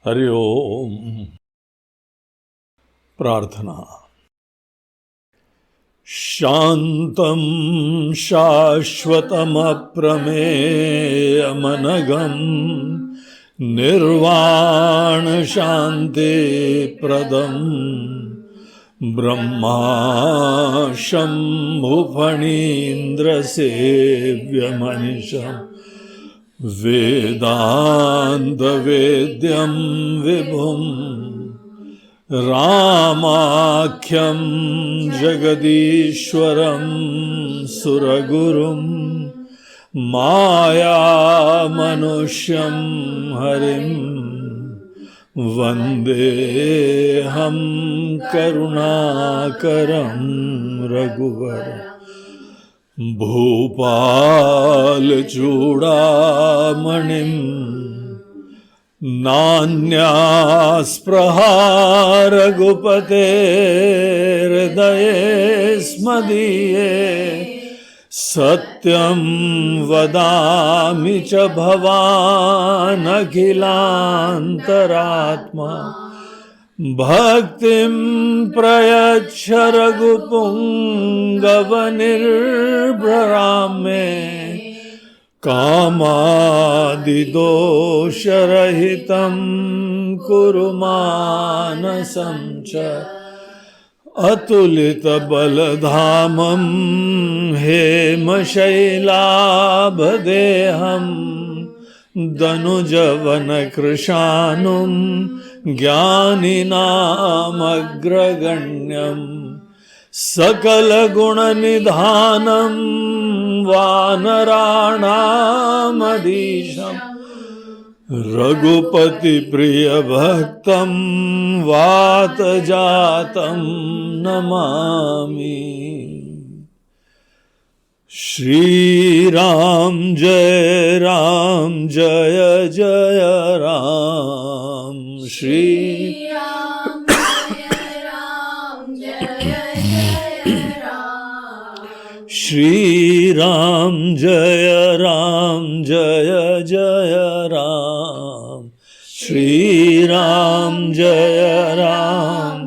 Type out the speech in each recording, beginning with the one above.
हरि ओम। प्रार्थना। शांतं शाश्वतमप्रमेयमनघं निर्वाण शांति प्रदं ब्रह्मा शम्भुफणीन्द्रसेव्यमनिशम् वेदांत वेद्यं विभुम् रामाख्यं जगदीश्वरं सुरगुरुं मायामनुष्यं हरिं वन्देऽहं करुणाकरं रघुवरं भूपालचूडामणिं नान्यास्पृहा रघुपतेर्हृदये स्मदीये सत्यं वदामि च भवानखिलान्तरात्मा भक्तिं प्रयच्छ रघुपुङ्गवनिर्भरां मे कामादिदोषरहितं कुरु मानसं च अतुलितबलधामं हेमशैलाभदेहं दनुजवनकृशानुं ज्ञानिनामग्रगण्यं सकलगुणनिधानं वानराणामधीशम् रघुपतिप्रियभक्तं वातजातं नमामि। श्रीराम जय जय राम। श्रीराम जय जय राम। श्रीराम जय जय राम। श्रीराम जय जय राम।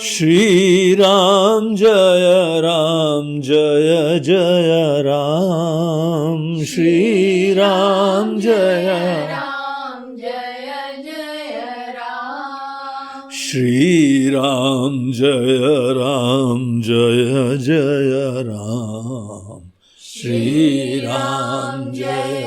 श्रीराम जय जय राम। श्रीराम जय जय राम। श्रीराम जय जय राम। श्रीराम जय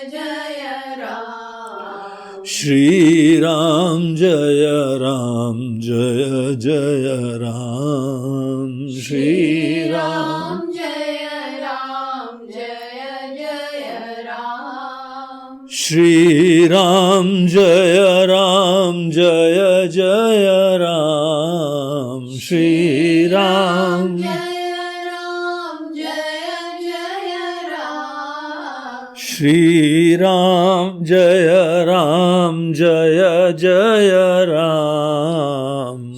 जय राम। श्रीराम जय राम। श्रीराम जय जय राम। श्रीराम श्रीराम जय जय राम।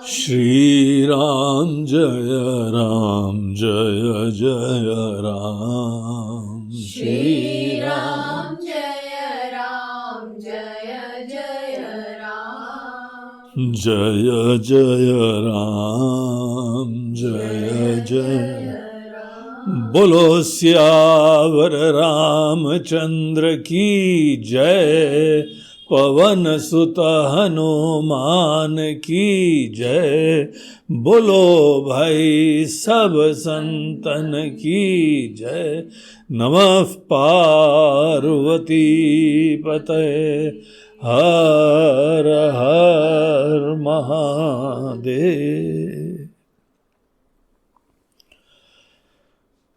श्रीराम श्रीराम जय जय राम। श्रीराम जय जय राम। जय जय बोलो सियावर रामचंद्र की जय। पवन सुत हनुमान की जय। बोलो भाई सब संतन की जय। नमः पार्वती पतये हर हर महादेव।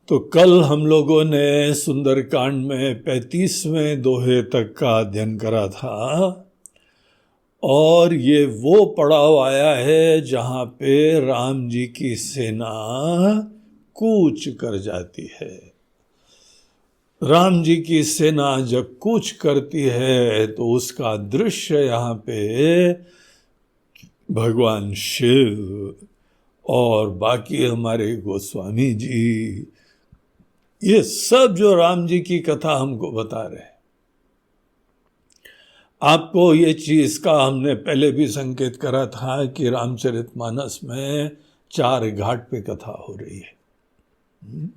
तो कल हम लोगों ने सुंदरकांड में 35वें दोहे तक का अध्ययन करा था और ये वो पड़ाव आया है जहाँ पे राम जी की सेना कूच कर जाती है। राम जी की सेना जब कूच करती है तो उसका दृश्य यहाँ पे भगवान शिव और बाकी हमारे गोस्वामी जी, ये सब जो राम जी की कथा हमको बता रहे हैं। आपको ये चीज का हमने पहले भी संकेत करा था कि रामचरितमानस में 4 घाट पे कथा हो रही है,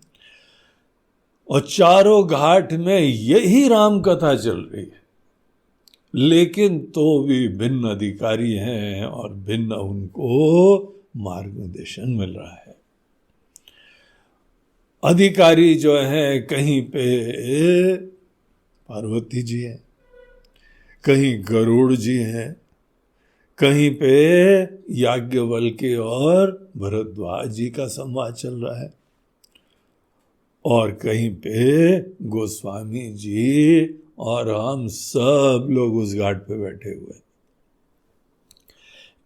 और चारों घाट में यही राम कथा चल रही है, लेकिन तो भी भिन्न अधिकारी हैं और भिन्न उनको मार्गदर्शन मिल रहा है। अधिकारी जो है कहीं पे पार्वती जी हैं, कहीं गरुड़ जी हैं, कहीं पे याज्ञवल्क्य और भरद्वाज जी का संवाद चल रहा है, और कहीं पे गोस्वामी जी और हम सब लोग उस घाट पे बैठे हुए।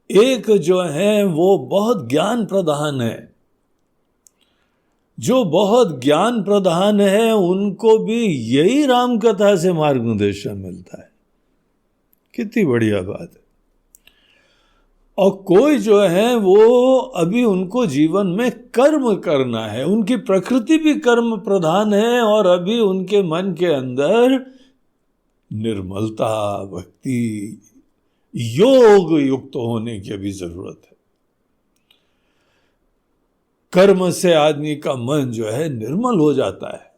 एक जो है वो बहुत ज्ञान प्रधान है, जो बहुत ज्ञान प्रधान है उनको भी यही राम कथा से मार्गदर्शन मिलता है। कितनी बढ़िया बात है। और कोई जो है वो अभी उनको जीवन में कर्म करना है, उनकी प्रकृति भी कर्म प्रधान है, और अभी उनके मन के अंदर निर्मलता, भक्ति, योग युक्त होने की अभी जरूरत है। कर्म से आदमी का मन जो है निर्मल हो जाता है,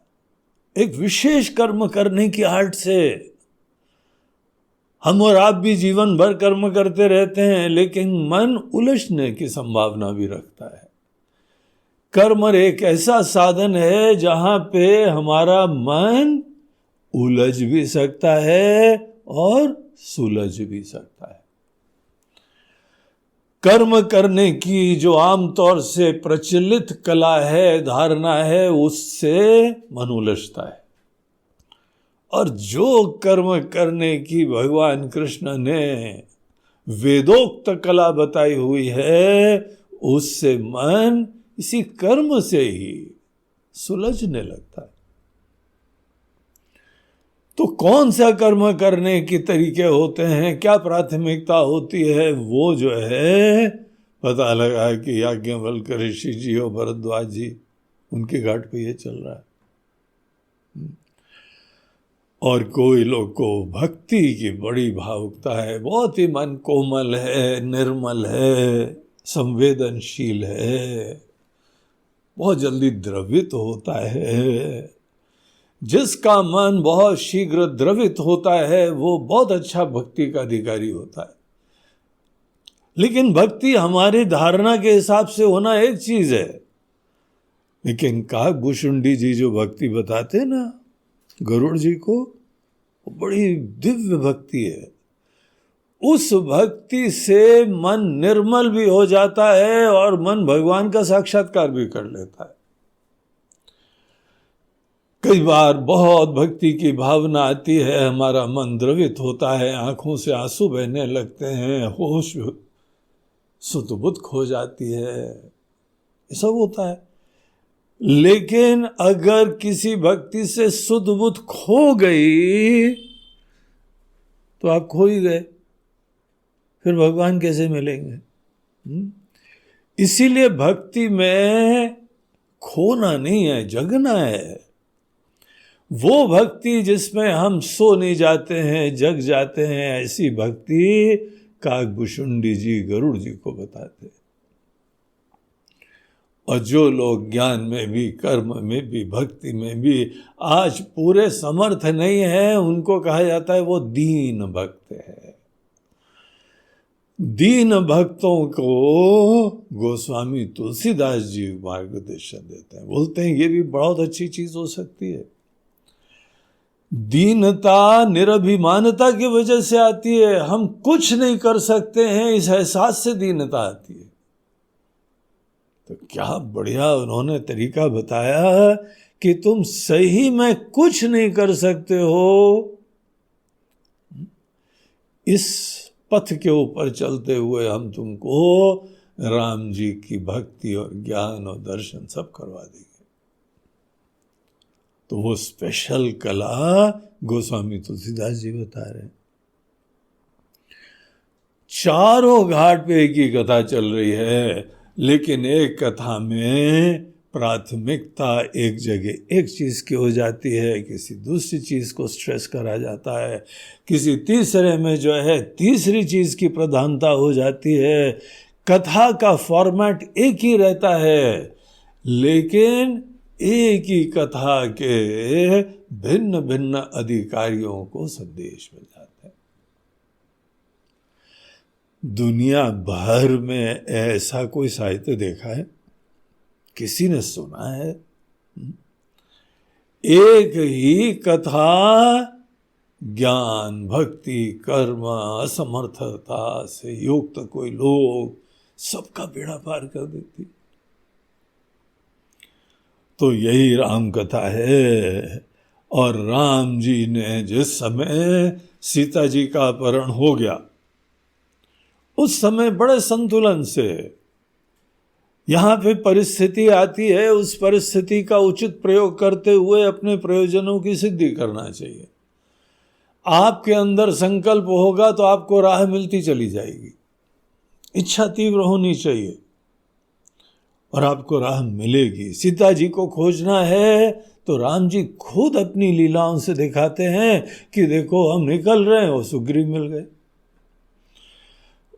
एक विशेष कर्म करने की आर्ट से। हम और आप भी जीवन भर कर्म करते रहते हैं, लेकिन मन उलझने की संभावना भी रखता है। कर्म एक ऐसा साधन है जहां पे हमारा मन उलझ भी सकता है और सुलझ भी सकता है। कर्म करने की जो आमतौर से प्रचलित कला है, धारणा है, उससे मन उलझता है, और जो कर्म करने की भगवान कृष्ण ने वेदोक्त कला बताई हुई है, उससे मन इसी कर्म से ही सुलझने लगता है। तो कौन सा कर्म करने के तरीके होते हैं, क्या प्राथमिकता होती है, वो जो है पता लगा कि याज्ञवल्क्य ऋषि जी और भरद्वाज जी, उनके घाट पे ये चल रहा है। और कोई लोग को भक्ति की बड़ी भावुकता है, बहुत ही मन कोमल है, निर्मल है, संवेदनशील है, बहुत जल्दी द्रवित होता है। जिसका मन बहुत शीघ्र द्रवित होता है वो बहुत अच्छा भक्ति का अधिकारी होता है। लेकिन भक्ति हमारी धारणा के हिसाब से होना एक चीज है, लेकिन काकभूषुंडी जी जो भक्ति बताते हैं ना गरुड़ जी को, वो बड़ी दिव्य भक्ति है। उस भक्ति से मन निर्मल भी हो जाता है और मन भगवान का साक्षात्कार भी कर लेता है। कई बार बहुत भक्ति की भावना आती है, हमारा मन द्रवित होता है, आंखों से आंसू बहने लगते हैं, होश सुध-बुध खो जाती है, ये सब होता है। लेकिन अगर किसी भक्ति से सुध-बुध खो गई तो आप खो ही गए, फिर भगवान कैसे मिलेंगे? इसीलिए भक्ति में खोना नहीं है, जगना है। वो भक्ति जिसमें हम सो नहीं जाते हैं, जग जाते हैं, ऐसी भक्ति काकभूषुंडी जी गरुड़ जी को बताते हैं। और जो लोग ज्ञान में भी, कर्म में भी, भक्ति में भी आज पूरे समर्थ नहीं है, उनको कहा जाता है वो दीन भक्त है। दीन भक्तों को गोस्वामी तुलसीदास जी मार्गदर्शन देते हैं, बोलते हैं ये भी बहुत अच्छी चीज हो सकती है। दीनता निरभिमानता की वजह से आती है, हम कुछ नहीं कर सकते हैं इस एहसास से दीनता आती है। तो क्या बढ़िया उन्होंने तरीका बताया कि तुम सही में कुछ नहीं कर सकते हो, इस पथ के ऊपर चलते हुए हम तुमको राम जी की भक्ति और ज्ञान और दर्शन सब करवा देंगे। तो वो स्पेशल कला गोस्वामी तुलसीदास जी बता रहे हैं। चारों घाट पे एक ही कथा चल रही है, लेकिन एक कथा में प्राथमिकता एक जगह एक चीज की हो जाती है, किसी दूसरी चीज को स्ट्रेस करा जाता है, किसी तीसरे में जो है तीसरी चीज की प्रधानता हो जाती है। कथा का फॉर्मेट एक ही रहता है, लेकिन एक ही कथा के भिन्न भिन्न अधिकारियों को संदेश मिल जाता है। दुनिया भर में ऐसा कोई साहित्य देखा है? किसी ने सुना है? एक ही कथा ज्ञान, भक्ति, कर्म, असमर्थता से युक्त कोई लोग सबका बेड़ा पार कर देती। तो यही राम कथा है। और राम जी ने जिस समय सीता जी का अपहरण हो गया, उस समय बड़े संतुलन से यहां पे परिस्थिति आती है, उस परिस्थिति का उचित प्रयोग करते हुए अपने प्रयोजनों की सिद्धि करना चाहिए। आपके अंदर संकल्प होगा तो आपको राह मिलती चली जाएगी, इच्छा तीव्र होनी चाहिए और आपको राह मिलेगी। सीता जी को खोजना है तो राम जी खुद अपनी लीलाओं से दिखाते हैं कि देखो हम निकल रहे हैं, वो सुग्रीव मिल गए,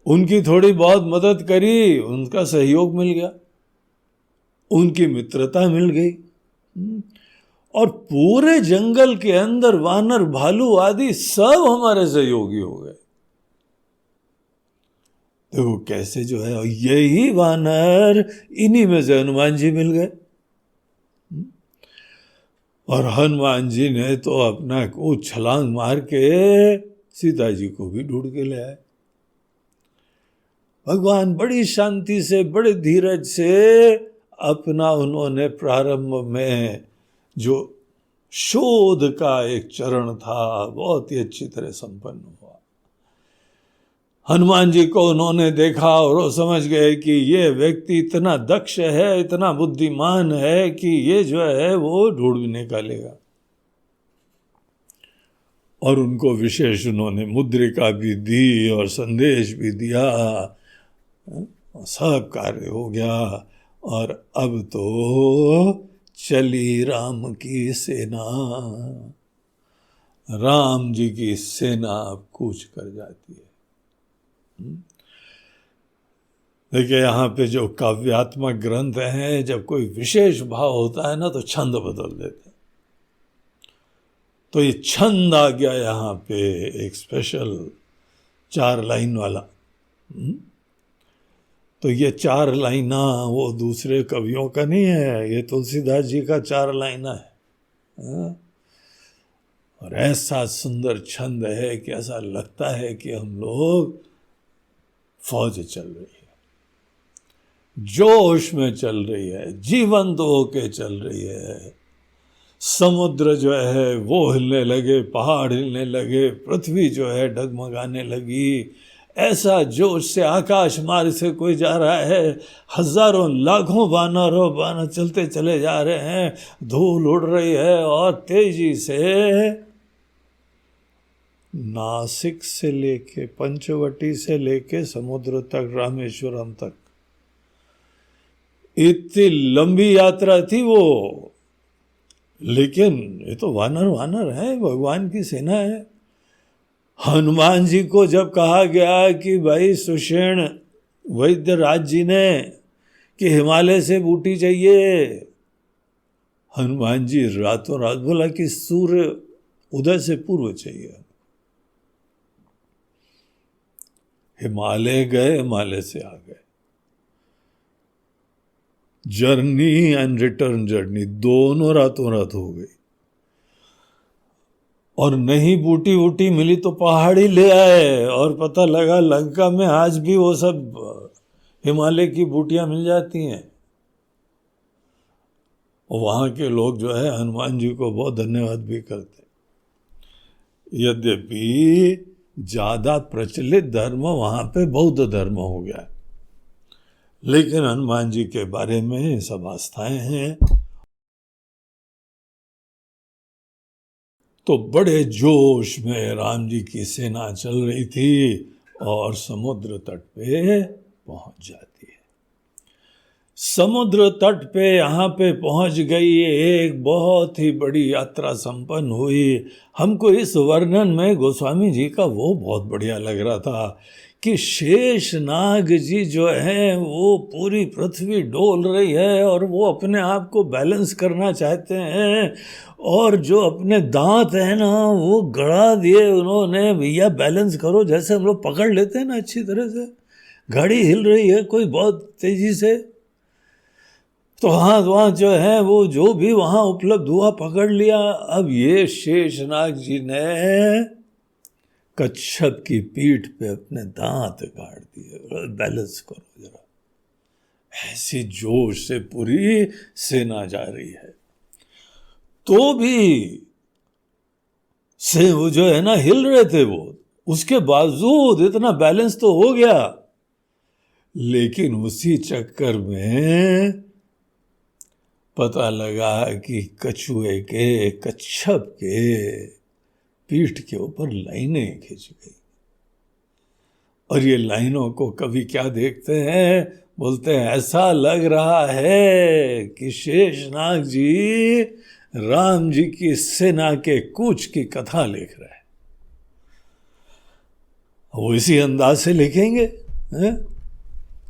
उनकी थोड़ी बहुत मदद करी, उनका सहयोग मिल गया, उनकी मित्रता मिल गई, और पूरे जंगल के अंदर वानर, भालू आदि सब हमारे सहयोगी हो गए। देखो कैसे जो है, यही वानर इन्हीं में से हनुमान जी मिल गए। और हनुमान जी ने तो अपना को छलांग मार के सीता जी को भी ढूंढ के ले आए। भगवान बड़ी शांति से, बड़े धीरज से अपना उन्होंने प्रारंभ में जो शोध का एक चरण था बहुत ही अच्छी तरह संपन्न हुआ। हनुमान जी को उन्होंने देखा और वो समझ गए कि ये व्यक्ति इतना दक्ष है, इतना बुद्धिमान है कि ये जो है वो ढूंढ भी निकालेगा। और उनको विशेष उन्होंने मुद्रिका भी दी और संदेश भी दिया, सब कार्य हो गया। और अब तो चली राम की सेना, राम जी की सेना अब कूच कर जाती है। देखिए यहाँ पे जो काव्यात्मक ग्रंथ हैं, जब कोई विशेष भाव होता है ना तो छंद बदल देते हैं। तो ये छंद आ गया यहाँ पे, एक स्पेशल 4 लाइन वाला। तो ये 4 लाइना वो दूसरे कवियों का नहीं है, ये तुलसीदास जी का 4 लाइना है। और ऐसा सुंदर छंद है कि ऐसा लगता है कि हम लोग फौज चल रही है, जोश में चल रही है, जीवंत होके चल रही है। समुद्र जो है वो हिलने लगे, पहाड़ हिलने लगे, पृथ्वी जो है डगमगाने लगी। ऐसा जोश से आकाश मार्ग से कोई जा रहा है, हजारों लाखों बानर चलते चले जा रहे हैं, धूल उड़ रही है और तेजी से नासिक से लेके, पंचवटी से लेके समुद्र तक, रामेश्वरम तक, इतनी लंबी यात्रा थी वो। लेकिन ये तो वानर है, भगवान की सेना है। हनुमान जी को जब कहा गया कि भाई सुषेण वैद्य राज जी ने कि हिमालय से बूटी चाहिए, हनुमान जी रातों रात बोला कि सूर्य उदय से पूर्व चाहिए। हिमालय गए, हिमालय से आ गए। जर्नी एंड रिटर्न जर्नी दोनों रातों रात हो गई। और नहीं बूटी वूटी मिली तो पहाड़ी ले आए, और पता लगा लंका में आज भी वो सब हिमालय की बूटियां मिल जाती हैं। और वहां के लोग जो है हनुमान जी को बहुत धन्यवाद भी करते। यद्यपि ज्यादा प्रचलित धर्म वहां पे बौद्ध धर्म हो गया है, लेकिन हनुमान जी के बारे में सब आस्थाएं हैं। तो बड़े जोश में राम जी की सेना चल रही थी और समुद्र तट पे पहुंच जाती है। समुद्र तट पे यहाँ पे पहुंच गई, एक बहुत ही बड़ी यात्रा संपन्न हुई। हमको इस वर्णन में गोस्वामी जी का वो बहुत बढ़िया लग रहा था कि शेषनाग जी जो है वो पूरी पृथ्वी डोल रही है और वो अपने आप को बैलेंस करना चाहते हैं, और जो अपने दांत है ना वो गड़ा दिए उन्होंने, भैया बैलेंस करो, जैसे हम लोग पकड़ लेते हैं ना अच्छी तरह से, गाड़ी हिल रही है कोई बहुत तेजी से, तो हाथ वहाँ जो है वो जो भी वहाँ उपलब्ध हुआ पकड़ लिया। अब ये शेषनाग जी ने कच्छप की पीठ पे अपने दांत गाड़ दिए, बैलेंस करो जरा। ऐसी जोश से पूरी सेना जा रही है, तो भी से वो जो है ना हिल रहे थे वो, उसके बावजूद इतना बैलेंस तो हो गया, लेकिन उसी चक्कर में पता लगा कि कछुए के, कच्छप के पीठ के ऊपर लाइनें खिंच गई। और ये लाइनों को कभी क्या देखते हैं, बोलते हैं ऐसा लग रहा है कि शेषनाग जी राम जी की सेना के कूच की कथा लिख रहे हैं। वो इसी अंदाज से लिखेंगे हैं?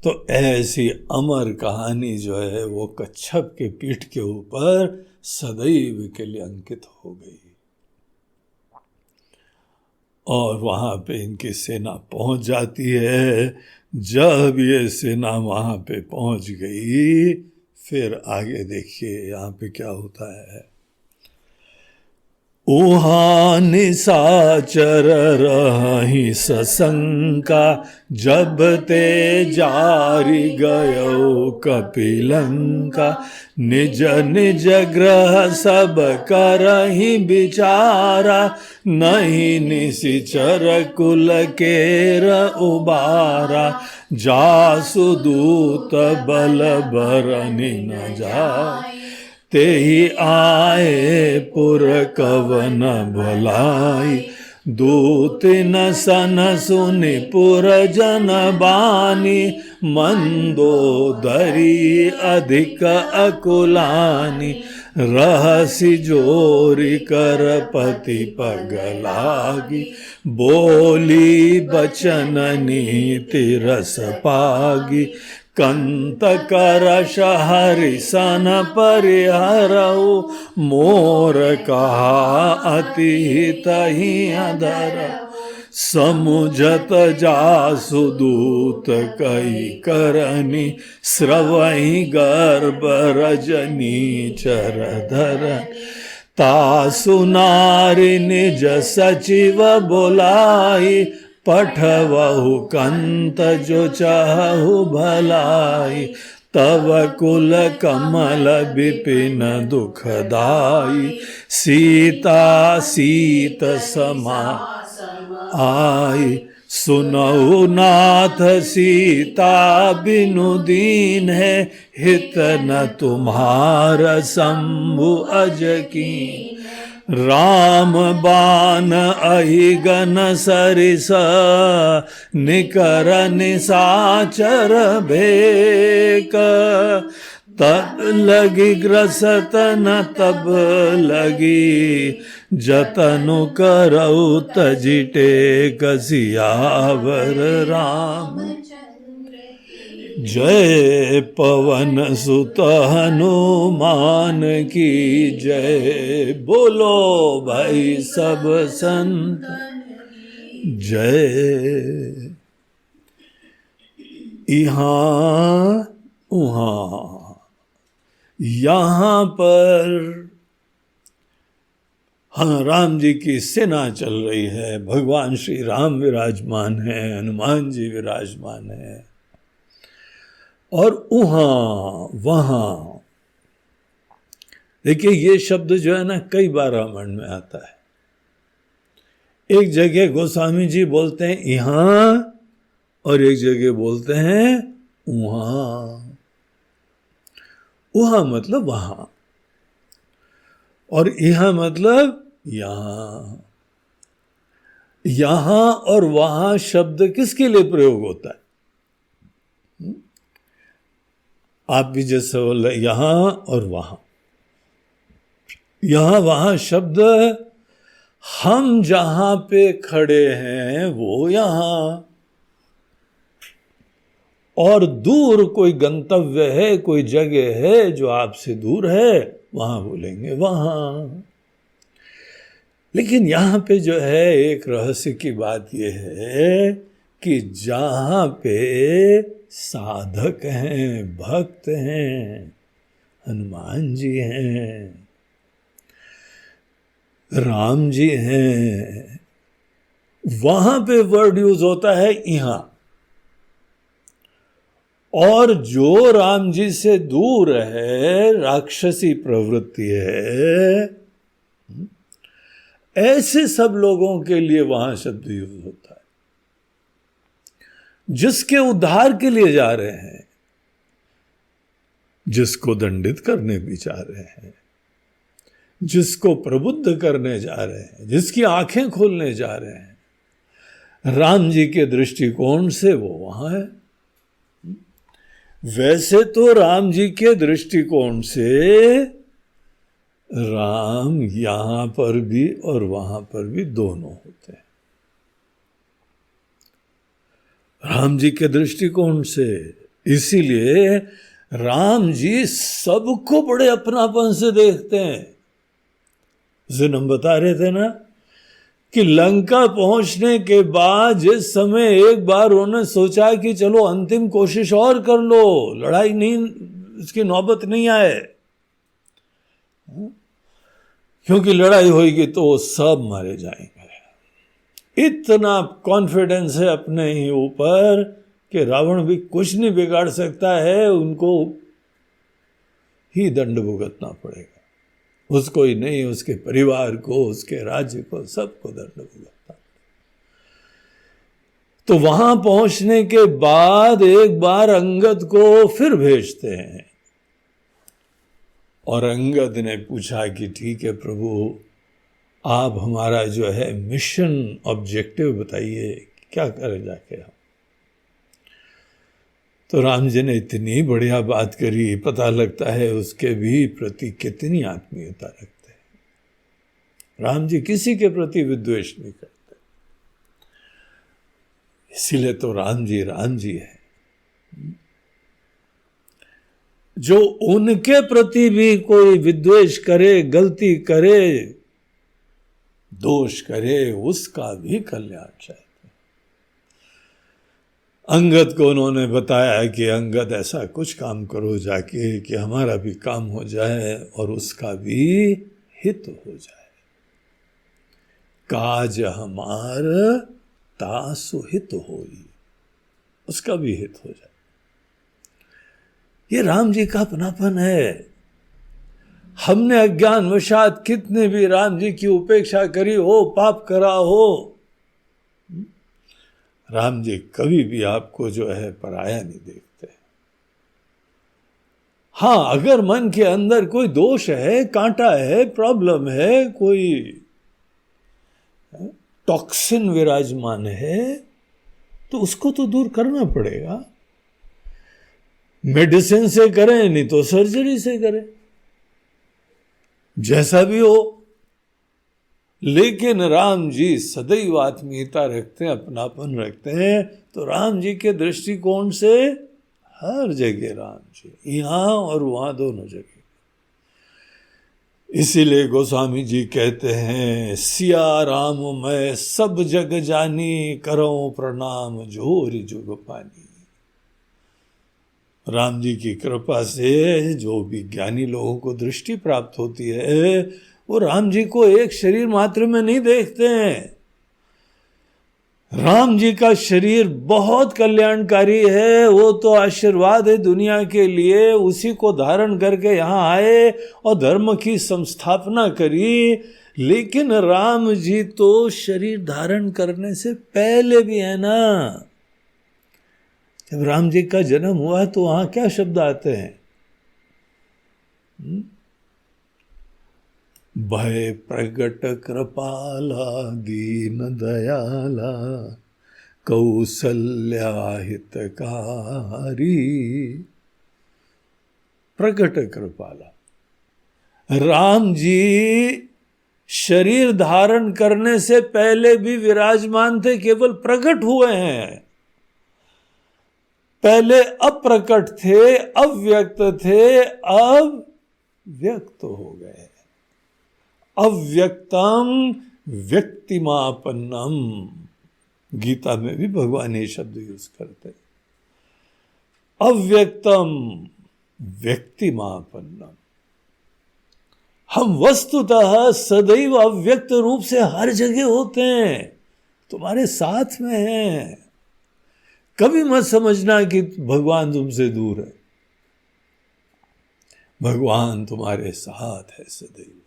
तो ऐसी अमर कहानी जो है वो कच्छप के पीठ के ऊपर सदैव के लिए अंकित हो गई। और वहाँ पे इनकी सेना पहुँच जाती है। जब ये सेना वहाँ पे पहुँच गई, फिर आगे देखिए यहाँ पे क्या होता है। उहाँ निशाचर रही सशंका, जब ते जारी गयो कपिलंका, निज निज ग्रह सब करहि विचारा, नहीं निशिचर कुल केर उबारा, जासु दूत बल बरनि न जाय, तेहि आए पुर कवन भलाई, दूत न सन सुनि पुर जन बानी, मंदोदरी अधिक अकुलानी, रहसि जोरी कर पति पगलागी, बोली बचन नीति रस पागी, कंत करश हरिसन परिहरऊ, मोर कहा अति तहि अधर, समुझत जासु दूत कई करनी, स्रवहि गर्भ रजनी चर धरन, तासु नारी निज सचिव बोलाई, पठवहु कंत जो चाहु भलाई, तव कुल कमल विपिन दुखदाई, सीता सीत समा आई, सुनऊ नाथ सीता बिनु दीन है, हित न तुम्हार शंभु अज कीन, राम बान अहिगन सरिस, निकर निशाचर भेक, तब लगी ग्रसत न तब लगी, जतनु करऊ तजिटे कसियावर राम, जय पवन सुत हनुमान की जय, बोलो भाई सब संत जय। यहाँ वहाँ यहाँ पर हाँ राम जी की सेना चल रही है, भगवान श्री राम विराजमान है, हनुमान जी विराजमान है, और उहाँ वहाँ देखिए ये शब्द जो है ना कई बार रामायण में आता है। एक जगह गोस्वामी जी बोलते हैं यहाँ, और एक जगह बोलते हैं वहाँ। वहाँ मतलब वहाँ, और यहाँ मतलब यहाँ। यहाँ और वहाँ शब्द किसके लिए प्रयोग होता है? आप भी जैसे बोले यहां और वहां, यहां वहां शब्द, हम जहां पे खड़े हैं वो यहां, और दूर कोई गंतव्य है, कोई जगह है जो आपसे दूर है, वहां बोलेंगे वहां। लेकिन यहां पे जो है एक रहस्य की बात यह है कि जहां पे साधक हैं, भक्त हैं, हनुमान जी हैं, राम जी हैं, वहां पे वर्ड यूज होता है यहां। और जो राम जी से दूर है, राक्षसी प्रवृत्ति है, ऐसे सब लोगों के लिए वहां शब्द यूज होता है। जिसके उद्धार के लिए जा रहे हैं, जिसको दंडित करने भी जा रहे हैं, जिसको प्रबुद्ध करने जा रहे हैं, जिसकी आंखें खोलने जा रहे हैं, राम जी के दृष्टिकोण से वो वहां है। वैसे तो राम जी के दृष्टिकोण से राम यहां पर भी और वहां पर भी दोनों होते हैं। राम जी के दृष्टिकोण से, इसीलिए राम जी सबको बड़े अपनापन से देखते हैं। जिन हम बता रहे थे ना कि लंका पहुंचने के बाद जिस समय एक बार उन्होंने सोचा कि चलो अंतिम कोशिश और कर लो, लड़ाई नहीं, इसकी नौबत नहीं आए, क्योंकि लड़ाई होगी तो वो सब मारे जाएंगे। इतना कॉन्फिडेंस है अपने ही ऊपर कि रावण भी कुछ नहीं बिगाड़ सकता है, उनको ही दंड भुगतना पड़ेगा, उसको ही नहीं, उसके परिवार को, उसके राज्य को, सबको दंड भुगतना। तो वहां पहुंचने के बाद एक बार अंगद को फिर भेजते हैं, और अंगद ने पूछा कि ठीक है प्रभु, आप हमारा जो है मिशन ऑब्जेक्टिव बताइए, क्या करें जाके हम। तो राम जी ने इतनी बढ़िया बात करी, पता लगता है उसके भी प्रति कितनी आत्मीयता रखते हैं। राम जी किसी के प्रति विद्वेष नहीं करते, इसीलिए तो राम जी है। जो उनके प्रति भी कोई विद्वेष करे, गलती करे, दोष करे, उसका भी कल्याण चाहते। अंगद को उन्होंने बताया कि अंगद ऐसा कुछ काम करो जाके कि हमारा भी काम हो जाए और उसका भी हित हो जाए। काज हमार तासु हित होई, उसका भी हित हो जाए। ये राम जी का अपनापन है। हमने अज्ञानवशात कितने भी राम जी की उपेक्षा करी हो, पाप करा हो, राम जी कभी भी आपको जो है पराया नहीं देखते। हाँ, अगर मन के अंदर कोई दोष है, कांटा है, प्रॉब्लम है, कोई टॉक्सिन विराजमान है, तो उसको तो दूर करना पड़ेगा। मेडिसिन से करें, नहीं तो सर्जरी से करें, जैसा भी हो। लेकिन राम जी सदैव आत्मीयता रखते हैं, अपनापन रखते हैं। तो राम जी के दृष्टिकोण से हर जगह राम जी, यहां और वहां दोनों जगह। इसीलिए गोस्वामी जी कहते हैं, सिया राम मैं सब जग जानी, करो प्रणाम जोरी जुग पानी। राम जी की कृपा से जो भी ज्ञानी लोगों को दृष्टि प्राप्त होती है, वो राम जी को एक शरीर मात्र में नहीं देखते हैं। राम जी का शरीर बहुत कल्याणकारी है, वो तो आशीर्वाद है दुनिया के लिए। उसी को धारण करके यहाँ आए और धर्म की संस्थापना करी। लेकिन राम जी तो शरीर धारण करने से पहले भी है ना। जब राम जी का जन्म हुआ तो वहां क्या शब्द आते हैं? भय प्रगट कृपाला दीन दयाला कौसल्या हितकारी। प्रकट कृपाला। राम जी शरीर धारण करने से पहले भी विराजमान थे, केवल प्रकट हुए हैं। पहले अप्रकट थे, अव्यक्त थे, अब व्यक्त हो गए। अव्यक्तम व्यक्तिमापन्नम, गीता में भी भगवान ये शब्द यूज करते। अव्यक्तम व्यक्तिमापन्नम। हम वस्तुतः सदैव अव्यक्त रूप से हर जगह होते हैं, तुम्हारे साथ में हैं। कभी मत समझना कि भगवान तुमसे दूर है, भगवान तुम्हारे साथ है सदैव।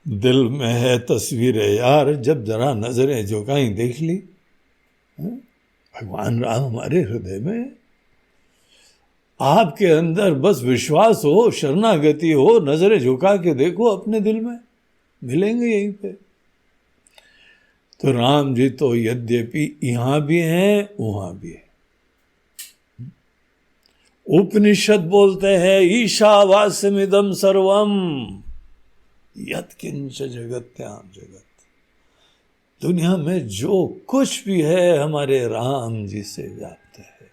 दिल में है तस्वीर यार, जब जरा नजरें झुकाई देख ली, भगवान राम हमारे हृदय में। आपके अंदर बस विश्वास हो, शरणागति हो, नजरें झुका के देखो अपने दिल में, मिलेंगे यहीं पे। तो राम जी तो यद्यपि यहां भी हैं, वहां भी है। उपनिषद बोलते हैं ईशावास्यमिदं सर्वम यत्किंच जगत्याम जगत। दुनिया में जो कुछ भी है हमारे राम जी से व्याप्त है।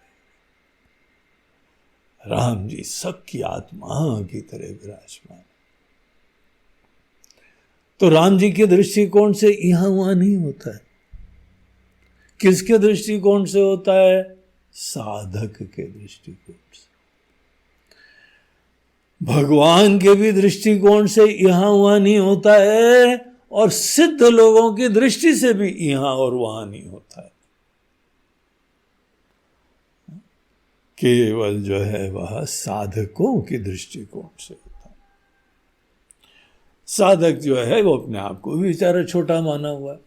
राम जी सबकी आत्मा की तरह विराजमान। तो राम जी के दृष्टिकोण से यहां वहां नहीं होता है। किसके दृष्टिकोण से होता है? साधक के दृष्टिकोण से। भगवान के भी दृष्टिकोण से यहां वहां नहीं होता है, और सिद्ध लोगों की दृष्टि से भी यहां और वहां नहीं होता है। केवल जो है वह साधकों की दृष्टिकोण से होता है। साधक जो है वो अपने आप को भी बेचारा छोटा माना हुआ है।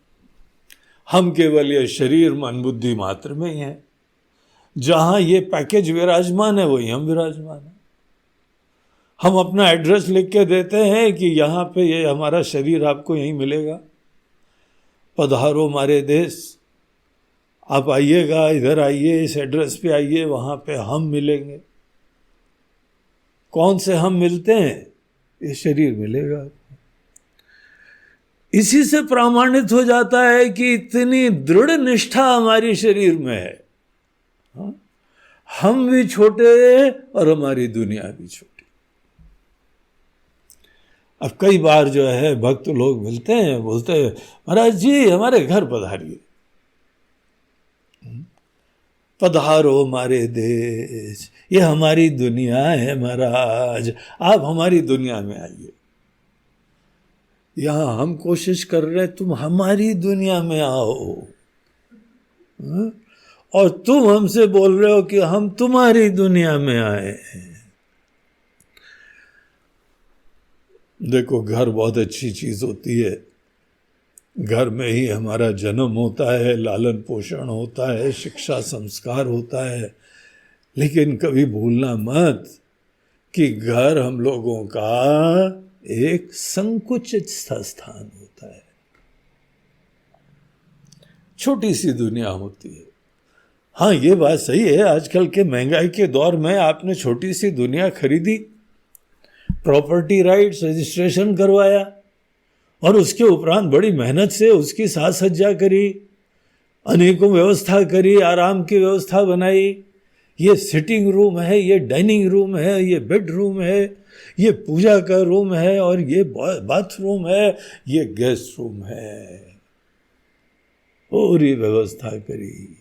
हम केवल ये शरीर मन बुद्धि मात्र में ही है। जहां ये पैकेज विराजमान है वही हम विराजमान है। हम अपना एड्रेस लिख के देते हैं कि यहाँ पे ये हमारा शरीर आपको यहीं मिलेगा, पधारो हमारे देश, आप आइएगा, इधर आइए, इस एड्रेस पे आइए, वहाँ पे हम मिलेंगे। कौन से हम मिलते हैं? ये शरीर मिलेगा। इसी से प्रमाणित हो जाता है कि इतनी दृढ़ निष्ठा हमारी शरीर में है। हाँ? हम भी छोटे और हमारी दुनिया भी छोटी। अब कई बार जो है भक्त लोग मिलते हैं, बोलते हैं महाराज जी हमारे घर पधारिए, पधारो हमारे देश, ये हमारी दुनिया है महाराज, आप हमारी दुनिया में आइए। यहां हम कोशिश कर रहे हैं तुम हमारी दुनिया में आओ, और तुम हमसे बोल रहे हो कि हम तुम्हारी दुनिया में आए। देखो घर बहुत अच्छी चीज होती है, घर में ही हमारा जन्म होता है, लालन पोषण होता है, शिक्षा संस्कार होता है। लेकिन कभी भूलना मत कि घर हम लोगों का एक संकुचित स्थान होता है, छोटी सी दुनिया होती है। हाँ ये बात सही है, आजकल के महंगाई के दौर में आपने छोटी सी दुनिया खरीदी, प्रॉपर्टी राइट्स रजिस्ट्रेशन करवाया, और उसके उपरांत बड़ी मेहनत से उसकी साज सज्जा करी, अनेकों व्यवस्था करी, आराम की व्यवस्था बनाई। ये सिटिंग रूम है, ये डाइनिंग रूम है, ये बेडरूम है, ये पूजा का रूम है, और ये बाथरूम है, ये गेस्ट रूम है। पूरी व्यवस्था करी,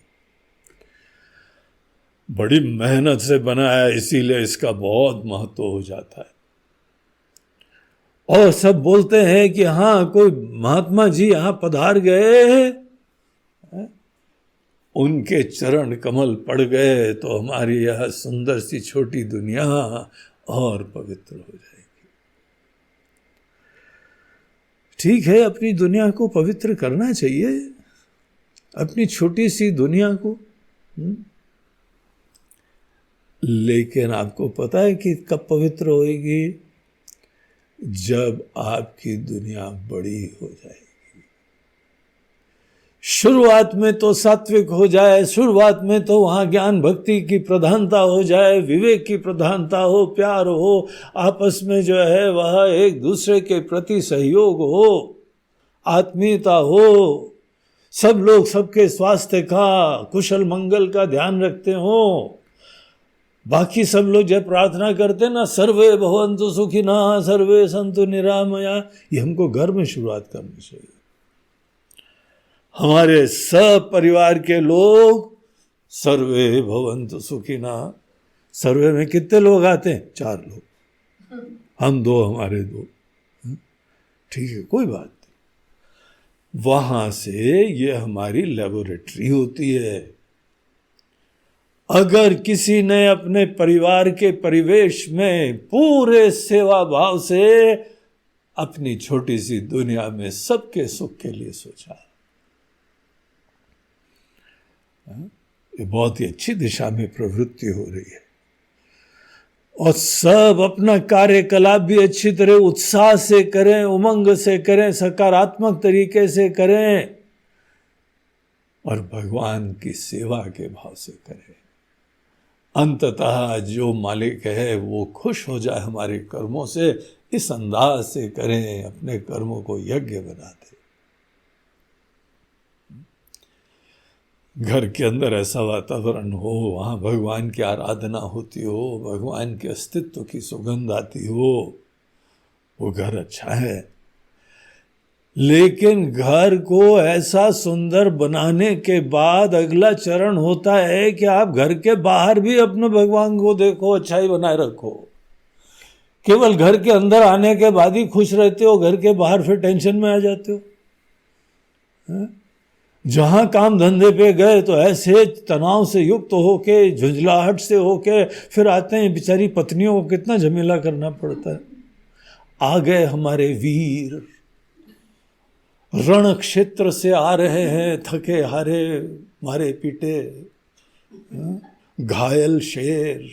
बड़ी मेहनत से बनाया, इसीलिए इसका बहुत महत्व हो जाता है। और सब बोलते हैं कि हाँ कोई महात्मा जी यहां पधार गए, उनके चरण कमल पड़ गए तो हमारी यह सुंदर सी छोटी दुनिया और पवित्र हो जाएगी। ठीक है, अपनी दुनिया को पवित्र करना चाहिए, अपनी छोटी सी दुनिया को। लेकिन आपको पता है कि कब पवित्र होएगी? जब आपकी दुनिया बड़ी हो जाएगी। शुरुआत में तो सात्विक हो जाए, शुरुआत में तो वहाँ ज्ञान भक्ति की प्रधानता हो जाए, विवेक की प्रधानता हो, प्यार हो, आपस में जो है वह एक दूसरे के प्रति सहयोग हो, आत्मीयता हो, सब लोग सबके स्वास्थ्य का, कुशल मंगल का ध्यान रखते हो। बाकी सब लोग जब प्रार्थना करते ना, सर्वे भवन्तु सुखिनः सर्वे सन्तु निरामया, ये हमको घर में शुरुआत करनी चाहिए। हमारे सब परिवार के लोग सर्वे भवन्तु सुखिनः, सर्वे में कितने लोग आते हैं? 4 लोग, हम 2, हमारे 2, ठीक है, कोई बात नहीं। वहां से ये हमारी लेबोरेटरी होती है। अगर किसी ने अपने परिवार के परिवेश में पूरे सेवा भाव से अपनी छोटी सी दुनिया में सबके सुख के लिए सोचा, ये बहुत ही अच्छी दिशा में प्रवृत्ति हो रही है। और सब अपना कार्यकलाप भी अच्छी तरह उत्साह से करें, उमंग से करें, सकारात्मक तरीके से करें और भगवान की सेवा के भाव से करें। अंततः जो मालिक है वो खुश हो जाए हमारे कर्मों से, इस अंदाज से करें, अपने कर्मों को यज्ञ बना दे। घर के अंदर ऐसा वातावरण हो, वहाँ भगवान की आराधना होती हो, भगवान के अस्तित्व की सुगंध आती हो, वो घर अच्छा है। लेकिन घर को ऐसा सुंदर बनाने के बाद अगला चरण होता है कि आप घर के बाहर भी अपने भगवान को देखो, अच्छाई बनाए रखो। केवल घर के अंदर आने के बाद ही खुश रहते हो, घर के बाहर फिर टेंशन में आ जाते हो। जहां काम धंधे पे गए तो ऐसे तनाव से युक्त होके, झुंझलाहट से होके फिर आते हैं, बेचारी पत्नियों को कितना झमेला करना पड़ता है। आ गए हमारे वीर, रण क्षेत्र से आ रहे हैं, थके हारे, मारे पीटे, घायल शेर।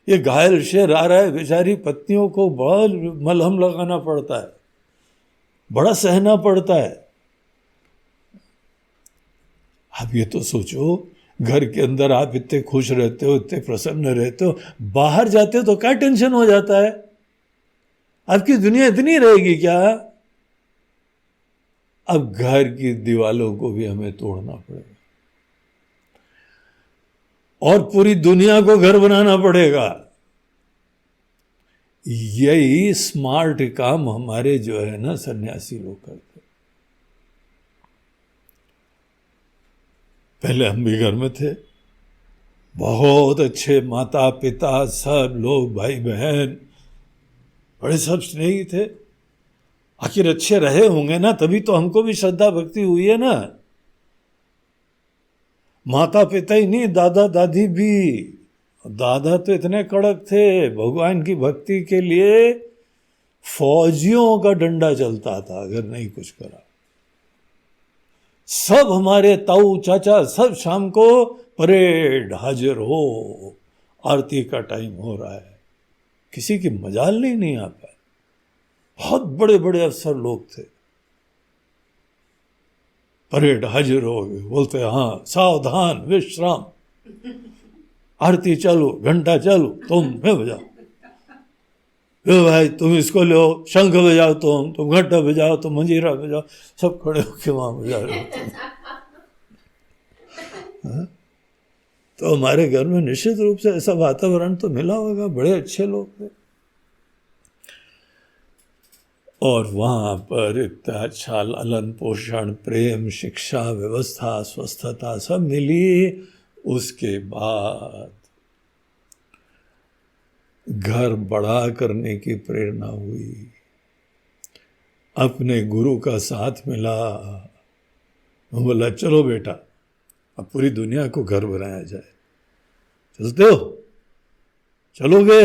ये घायल शेर आ रहा है, बेचारी पत्नियों को बड़ा मलहम लगाना पड़ता है, बड़ा सहना पड़ता है। आप ये तो सोचो, घर के अंदर आप इतने खुश रहते हो, इतने प्रसन्न रहते हो, बाहर जाते हो तो क्या टेंशन हो जाता है? आपकी दुनिया इतनी रहेगी क्या? अब घर की दीवालों को भी हमें तोड़ना पड़ेगा और पूरी दुनिया को घर बनाना पड़ेगा। यही स्मार्ट काम हमारे जो है ना सन्यासी लोग करते। पहले हम भी घर में थे, बहुत अच्छे माता पिता सब लोग, भाई बहन बड़े सब स्नेही थे। आखिर अच्छे रहे होंगे ना, तभी तो हमको भी श्रद्धा भक्ति हुई है ना। माता पिता ही नहीं, दादा दादी भी। दादा तो इतने कड़क थे, भगवान की भक्ति के लिए फौजियों का डंडा चलता था अगर नहीं कुछ करा। सब हमारे ताऊ चाचा सब शाम को परेड हाजिर हो, आरती का टाइम हो रहा है, किसी की मजाल नहीं आ पाए। बहुत बड़े बड़े अफसर लोग थे, परेड हाजिर हो गए, बोलते हाँ सावधान विश्राम, आरती चालू, घंटा चालू, तुम मैं बजाओ, लो भाई तुम इसको लो, शंख बजाओ, तुम घंटा बजाओ, तुम मंजीरा बजाओ। सब खड़े होके वहां बजा रहे होते। तो हमारे घर में निश्चित रूप से ऐसा वातावरण तो मिला होगा, बड़े अच्छे लोग थे और वहां पर इतना अच्छा लालन पोषण, प्रेम, शिक्षा, व्यवस्था, स्वस्थता सब मिली। उसके बाद घर बड़ा करने की प्रेरणा हुई, अपने गुरु का साथ मिला, बोला चलो बेटा अब पूरी दुनिया को घर बनाया जाए, चलते हो, चलोगे?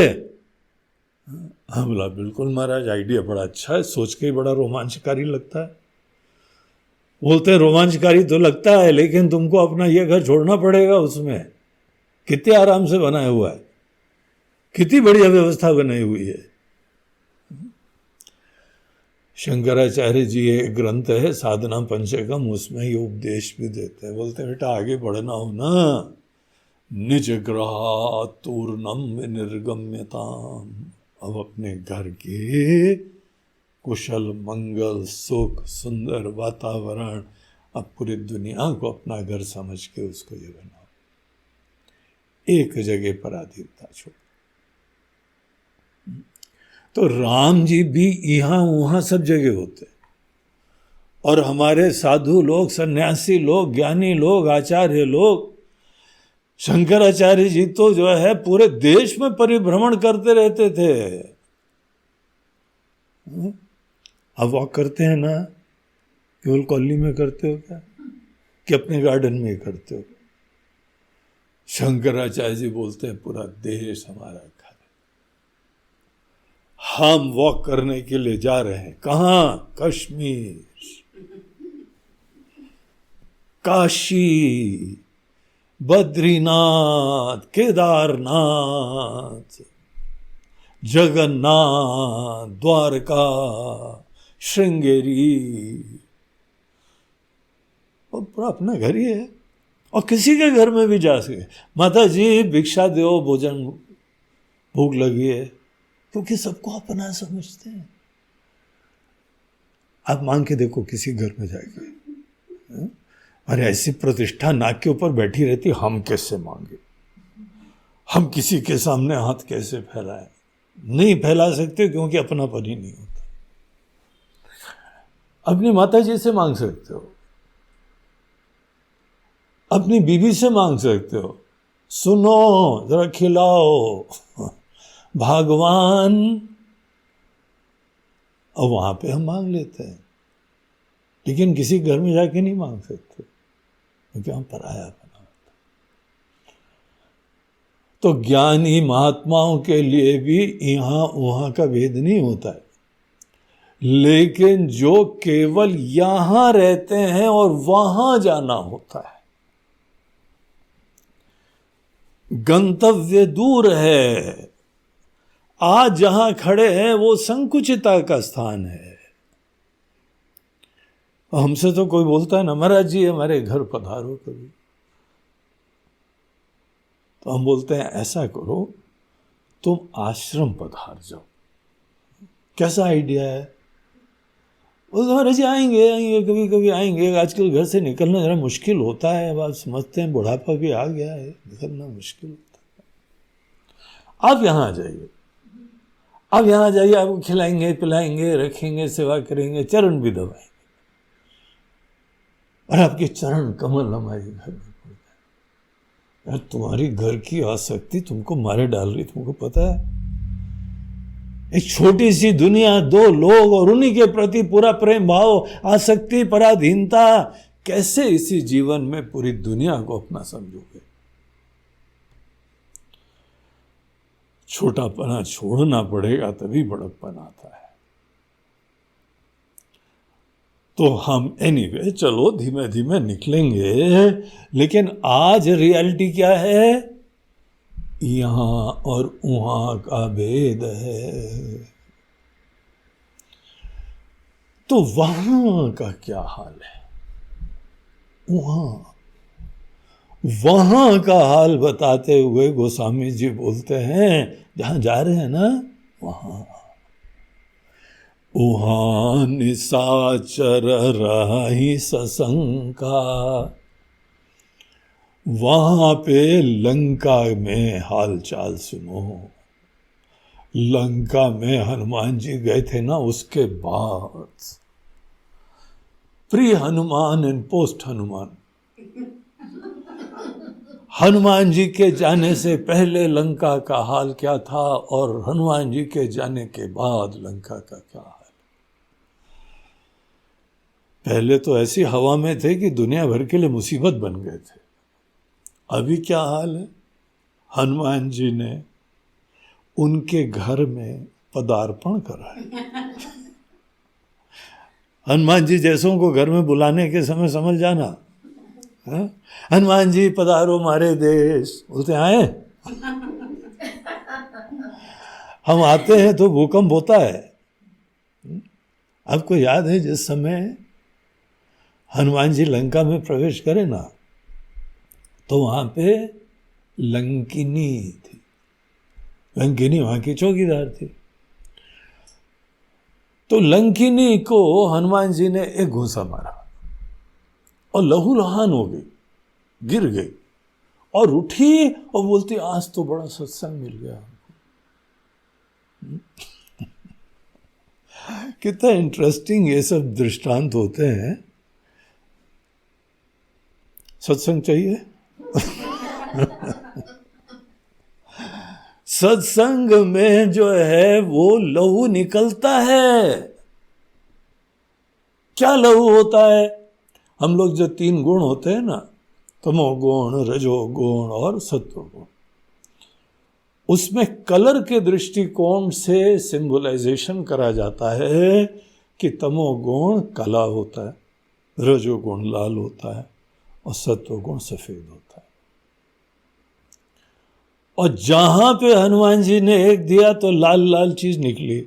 हाँ बोला बिल्कुल महाराज, आइडिया बड़ा अच्छा है, सोच के ही बड़ा रोमांचकारी लगता है। बोलते हैं रोमांचकारी तो लगता है, लेकिन तुमको अपना ये घर छोड़ना पड़ेगा, उसमें कितने आराम से बनाया हुआ है, कितनी बढ़िया व्यवस्था बनाई हुई है। शंकराचार्य जी एक ग्रंथ है साधना पंचकम, उसमें ये उपदेश भी देते हैं। बोलते हैं बेटा आगे बढ़ना हो ना, निज ग्रहातूर्णम निर्गम्यताम, अब अपने घर के कुशल मंगल सुख सुंदर वातावरण, अब पूरी दुनिया को अपना घर समझ के उसको ये बनाओ, एक जगह पर अधीरता छोड़। तो राम जी भी यहाँ वहाँ सब जगह होते, और हमारे साधु लोग, सन्यासी लोग, ज्ञानी लोग, आचार्य लोग, शंकराचार्य जी तो जो है पूरे देश में परिभ्रमण करते रहते थे। अब वॉक करते हैं ना, केवल कॉलोनी में करते हो क्या, कि अपने गार्डन में करते हो? शंकराचार्य जी बोलते हैं पूरा देश हमारा घर है, हम वॉक करने के लिए जा रहे हैं। कहाँ? कश्मीर, काशी, बद्रीनाथ, केदारनाथ, जगन्नाथ, द्वारका, श्रृंगेरी, और पूरा अपना घर ही है। और किसी के घर में भी जा सके, माता जी भिक्षा दो, भोजन भूख लगी है, क्योंकि सबको अपना समझते हैं। आप मांग के देखो किसी घर में जाके, अरे ऐसी प्रतिष्ठा नाक के ऊपर बैठी रहती, हम कैसे मांगे, हम किसी के सामने हाथ कैसे फैलाएं? नहीं फैला सकते, क्योंकि अपनापन ही नहीं होता। अपनी माता जी से मांग सकते हो, अपनी बीवी से मांग सकते हो, सुनो जरा खिलाओ, भगवान, और वहां पे हम मांग लेते हैं, लेकिन किसी घर में जाके नहीं मांग सकते, क्योंकि हम पराया बना होता। तो ज्ञानी महात्माओं के लिए भी यहां वहां का भेद नहीं होता है, लेकिन जो केवल यहां रहते हैं और वहां जाना होता है, गंतव्य दूर है, आज जहां खड़े हैं वो संकुचिता का स्थान है। हमसे तो कोई बोलता है ना, महाराज जी हमारे घर पधारो कभी, तो हम बोलते हैं ऐसा करो तुम आश्रम पधार जाओ। कैसा आइडिया है? वो महाराज जी आएंगे आएंगे कभी कभी आएंगे, आजकल घर से निकलना जरा मुश्किल होता है, अब आप समझते हैं बुढ़ापा भी आ गया है, निकलना मुश्किल होता है। आप यहाँ आ जाइए, आप यहाँ आ जाइए, आपको खिलाएंगे पिलाएंगे रखेंगे, सेवा करेंगे, चरण भी दबाएंगे, और आपके चरण कमल हमारे घर में पड़ जाए। यार तुम्हारी घर की आसक्ति तुमको मारे डाल रही, तुमको पता है? एक छोटी सी दुनिया, दो लोग और उन्हीं के प्रति पूरा प्रेम भाव, आसक्ति, पराधीनता, कैसे इसी जीवन में पूरी दुनिया को अपना समझोगे? छोटापना छोड़ना पड़ेगा, तभी बड़प्पन आता है। तो हम एनीवे चलो धीमे धीमे निकलेंगे, लेकिन आज रियलिटी क्या है? यहां और वहां का भेद है। तो वहां का क्या हाल है? वहां का हाल बताते हुए गोस्वामी जी बोलते हैं, जहां जा रहे हैं ना वहां, उहां निशाचर रही सशंका, वहां पे लंका में हालचाल सुनो। लंका में हनुमान जी गए थे ना, उसके बाद pre Hanuman and post Hanuman, Hanuman ji के जाने से पहले लंका का हाल क्या था, और हनुमान जी के जाने के बाद लंका का क्या हाल। पहले तो ऐसी हवा में थे कि दुनिया भर के लिए मुसीबत बन गए थे। अभी क्या हाल है? हनुमान जी ने उनके घर में पदार्पण करा है। हनुमान जी जैसों को घर में बुलाने के समय समझ जाना, हनुमान जी पधारो हमारे देश, बोलते आए। हम आते हैं तो भूकंप होता है, आपको याद है जिस समय हनुमान जी लंका में प्रवेश करे ना, तो वहां पे लंकिनी थी। लंकिनी वहां की चौकीदार थी। तो लंकिनी को हनुमान जी ने एक घूंसा मारा और लहूलुहान हो गई, गिर गई और उठी और बोलती आज तो बड़ा सत्संग मिल गया। कितना इंटरेस्टिंग ये सब दृष्टांत होते हैं। सत्संग चाहिए? सत्संग में जो है वो लहू निकलता है। क्या लहू होता है? हम लोग जो 3 गुण होते हैं ना, तमोगुण, रजोगुण और सत्वगुण, उसमें कलर के दृष्टिकोण से सिंबलाइजेशन करा जाता है कि तमोगुण काला होता है, रजोगुण लाल होता है और सत्वगुण सफेद होता है। और जहां पे हनुमान जी ने एक दिया तो लाल लाल चीज निकली।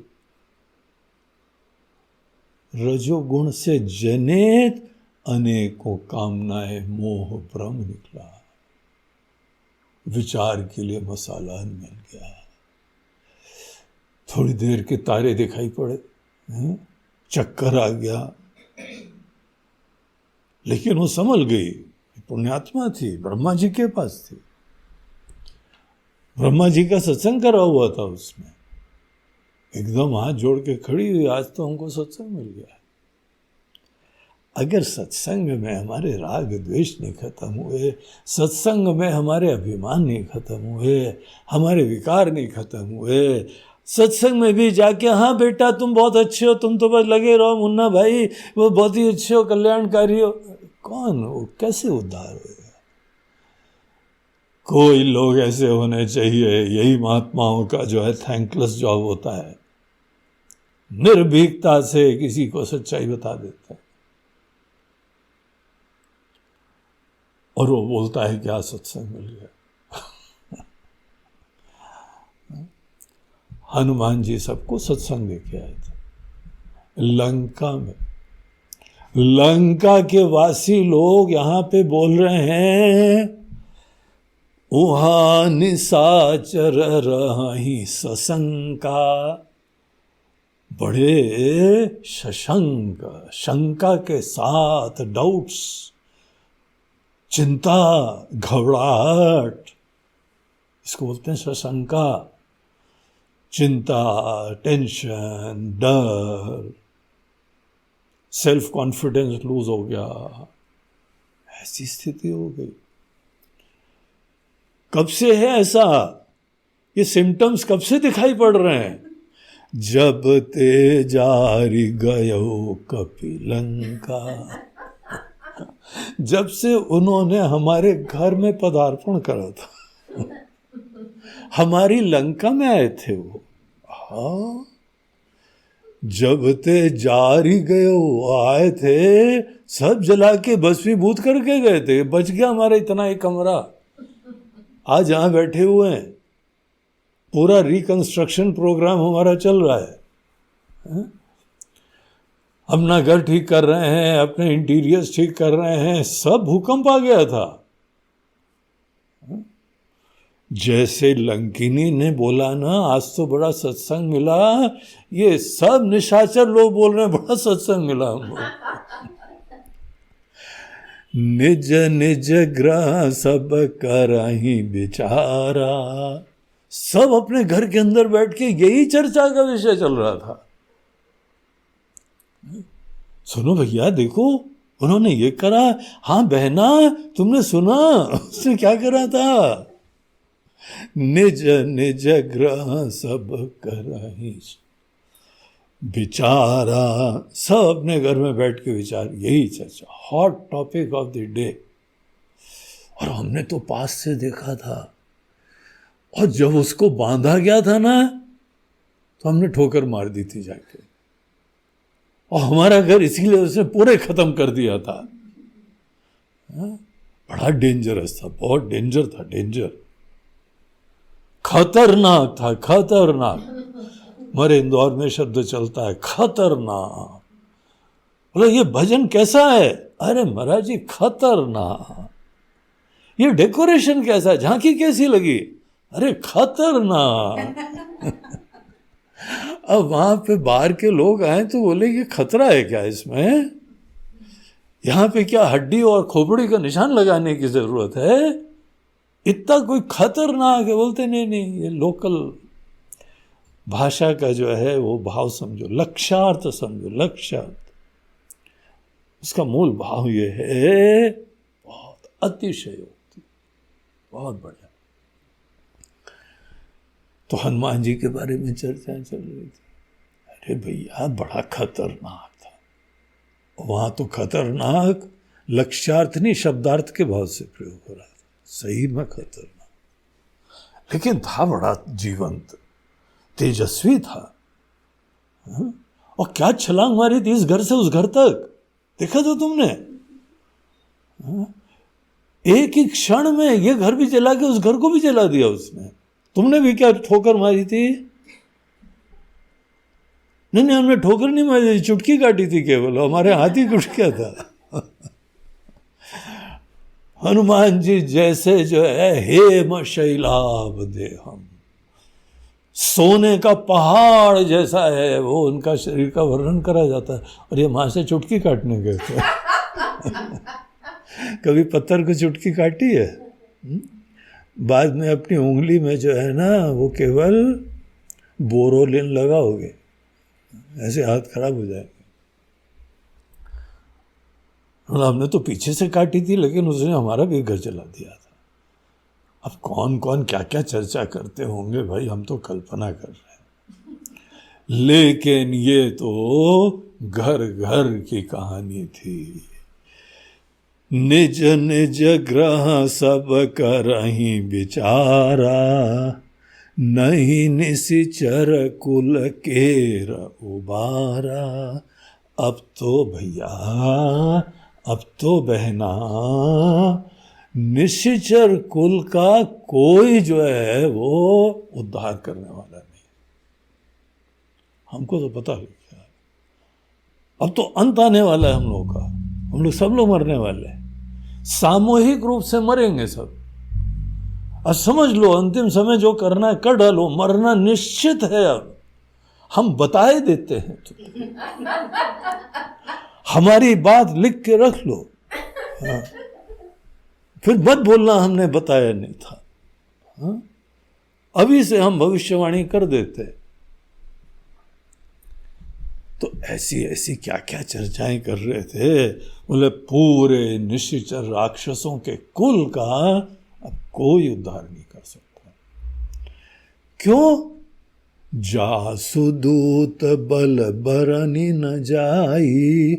रजोगुण से जनित अनेकों कामनाएं, मोह, भ्रम निकला। विचार के लिए मसाला मिल गया। थोड़ी देर के तारे दिखाई पड़े, चक्कर आ गया, लेकिन वो संभल गई। पुण्यात्मा थी, ब्रह्मा जी के पास थी। ब्रह्मा जी का सत्संग करा हुआ था उसमें। एकदम हाथ जोड़ के खड़ी हुई, आज तो हमको सत्संग मिल गया। अगर सत्संग में हमारे राग द्वेष नहीं खत्म हुए, सत्संग में हमारे अभिमान नहीं खत्म हुए, हमारे विकार नहीं खत्म हुए, सत्संग में भी जाके हाँ बेटा तुम बहुत अच्छे हो, तुम तो बस लगे रहो, मुन्ना भाई वो बहुत ही अच्छे हो, कल्याणकारी हो, कौन वो कैसे उद्धार होगा? कोई लोग ऐसे होने चाहिए। यही महात्माओं का जो है थैंकलेस जॉब होता है। निर्भीकता से किसी को सच्चाई बता देता है और वो बोलता है क्या सत्संग मिल गया। हनुमान जी सबको सत्संग देके आए थे लंका में। लंका के वासी लोग यहां पे बोल रहे हैं उहा निशाचर रही सशंका। बड़े सशंक, शंका के साथ, डाउट्स, चिंता, घबराहट, इसको बोलते हैं सशंका। चिंता, टेंशन, डर, सेल्फ कॉन्फिडेंस लूज हो गया, ऐसी स्थिति हो गई। कब से है ऐसा? ये सिम्टम्स कब से दिखाई पड़ रहे हैं? जब ते जारी गयो कपिलंका, जब से उन्होंने हमारे घर में पदार्पण करा था, हमारी लंका में आए थे वो। हाँ, जब ते जारी गयो आए थे, सब जला के भस्मीभूत करके गए थे। बच गया हमारा इतना ही कमरा। आज यहां बैठे हुए हैं, पूरा रिकंस्ट्रक्शन प्रोग्राम हमारा चल रहा है। अपना घर ठीक कर रहे हैं, अपने इंटीरियर्स ठीक कर रहे हैं, सब भूकंप आ गया था। जैसे लंकिनी ने बोला ना आज तो बड़ा सत्संग मिला, ये सब निशाचर लोग बोल रहे हैं बड़ा सत्संग मिला हमको। निज निज ग्रह सब करहि बिचारा, सब अपने घर के अंदर बैठ के यही चर्चा का विषय चल रहा था। सुनो भैया, देखो उन्होंने ये करा, हाँ बहना तुमने सुना उसने क्या करा था? निज निज ग्रह सब करहि बिचारा, सब अपने घर में बैठ के विचार, यही चर्चा, hot topic of the day. और हमने तो पास से देखा था, और जब उसको बांधा गया था ना तो हमने ठोकर मार दी थी जाके, और हमारा घर इसीलिए उसने पूरे खत्म कर दिया था। बड़ा डेंजरस था, बहुत डेंजर था, डेंजर, खतरनाक था, खतरनाक। हमारे इंदौर में शब्द चलता है खतरनाक। बोला ये भजन कैसा है? अरे महाराज जी खतरनाक। ये डेकोरेशन कैसा है, झांकी कैसी लगी? अरे खतरनाक। अब वहां पे बाहर के लोग आए तो बोले ये खतरा है क्या इसमें? यहाँ पे क्या हड्डी और खोपड़ी का निशान लगाने की जरूरत है? इतना कोई खतरनाक है? बोलते नहीं नहीं, ये लोकल भाषा का जो है वो भाव समझो, लक्ष्यार्थ समझो, लक्ष्यार्थ। उसका मूल भाव ये है, बहुत अतिशयोक्ति, बहुत बढ़िया। तो हनुमान जी के बारे में चर्चा चल रही थी। अरे भैया बड़ा खतरनाक था। वहां तो खतरनाक लक्ष्यार्थ नहीं, शब्दार्थ के भाव से प्रयोग हो रहा था। सही में खतरनाक, लेकिन था बड़ा जीवंत, तेजस्वी था। और क्या छलांग मारी थी इस घर से उस घर तक, देखा तो तुमने? एक ही क्षण में ये घर भी जला के उस घर को भी जला दिया उसने। तुमने भी क्या ठोकर मारी थी? नहीं नहीं, हमने ठोकर नहीं मारी, चुटकी काटी थी केवल, हमारे हाथ ही टूट गया था। हनुमान जी जैसे जो है हेम शैलाभ देहम, सोने का पहाड़ जैसा है वो उनका शरीर का वर्णन करा जाता है। और ये मां से चुटकी काटने गए थे। कभी पत्थर को चुटकी काटी है? बाद में अपनी उंगली में जो है ना वो केवल बोरोलिन लगाओगे, ऐसे हाथ खराब हो जाएंगे। हमने तो पीछे से काटी थी, लेकिन उसने हमारा भी घर जला दिया था। अब कौन कौन क्या क्या चर्चा करते होंगे भाई, हम तो कल्पना कर रहे हैं। लेकिन ये तो घर घर की कहानी थी। निज निज ग्रह सब करहीं विचारा, नहीं निशिचर कुल केर उबारा। अब तो भैया, अब तो बहना, निशिचर कुल का कोई जो है वो उद्धार करने वाला नहीं। हमको तो पता है क्या, अब तो अंत आने वाला है हम लोग का। हम लोग सब लोग मरने वाले हैं, सामूहिक रूप से मरेंगे सब। अब समझ लो, अंतिम समय जो करना है कर डालो, मरना निश्चित है। अब हम बताए देते हैं तो हमारी बात लिख के रख लो। हाँ। फिर मत बोलना हमने बताया नहीं था। हाँ? अभी से हम भविष्यवाणी कर देते। तो ऐसी ऐसी क्या क्या चर्चाएं कर रहे थे। बोले पूरे निशिचर राक्षसों के कुल का अब कोई उद्धार नहीं कर सकता। क्यों? जासुदूत बल बरनी न जाई,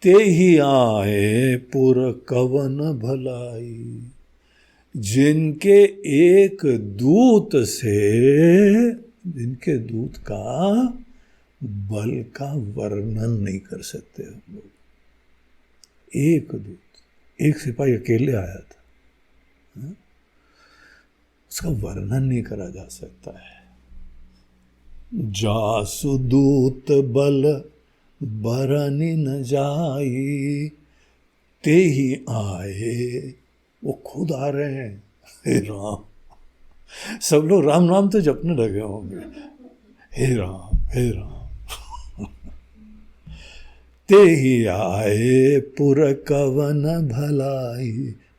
ते ही आए पुर कवन भलाई। जिनके एक दूत से, जिनके दूत का बल का वर्णन नहीं कर सकते हम लोग। एक दूत, एक सिपाही अकेले आया था, उसका वर्णन नहीं करा जा सकता है। जासुदूत बल बरनी न जाई, ते ही आए, वो खुद आ रहे हैं। हे राम, सब लोग राम नाम तो जपने लगे होंगे। हे राम, हे राम। ते ही आए पुर कवन भलाई।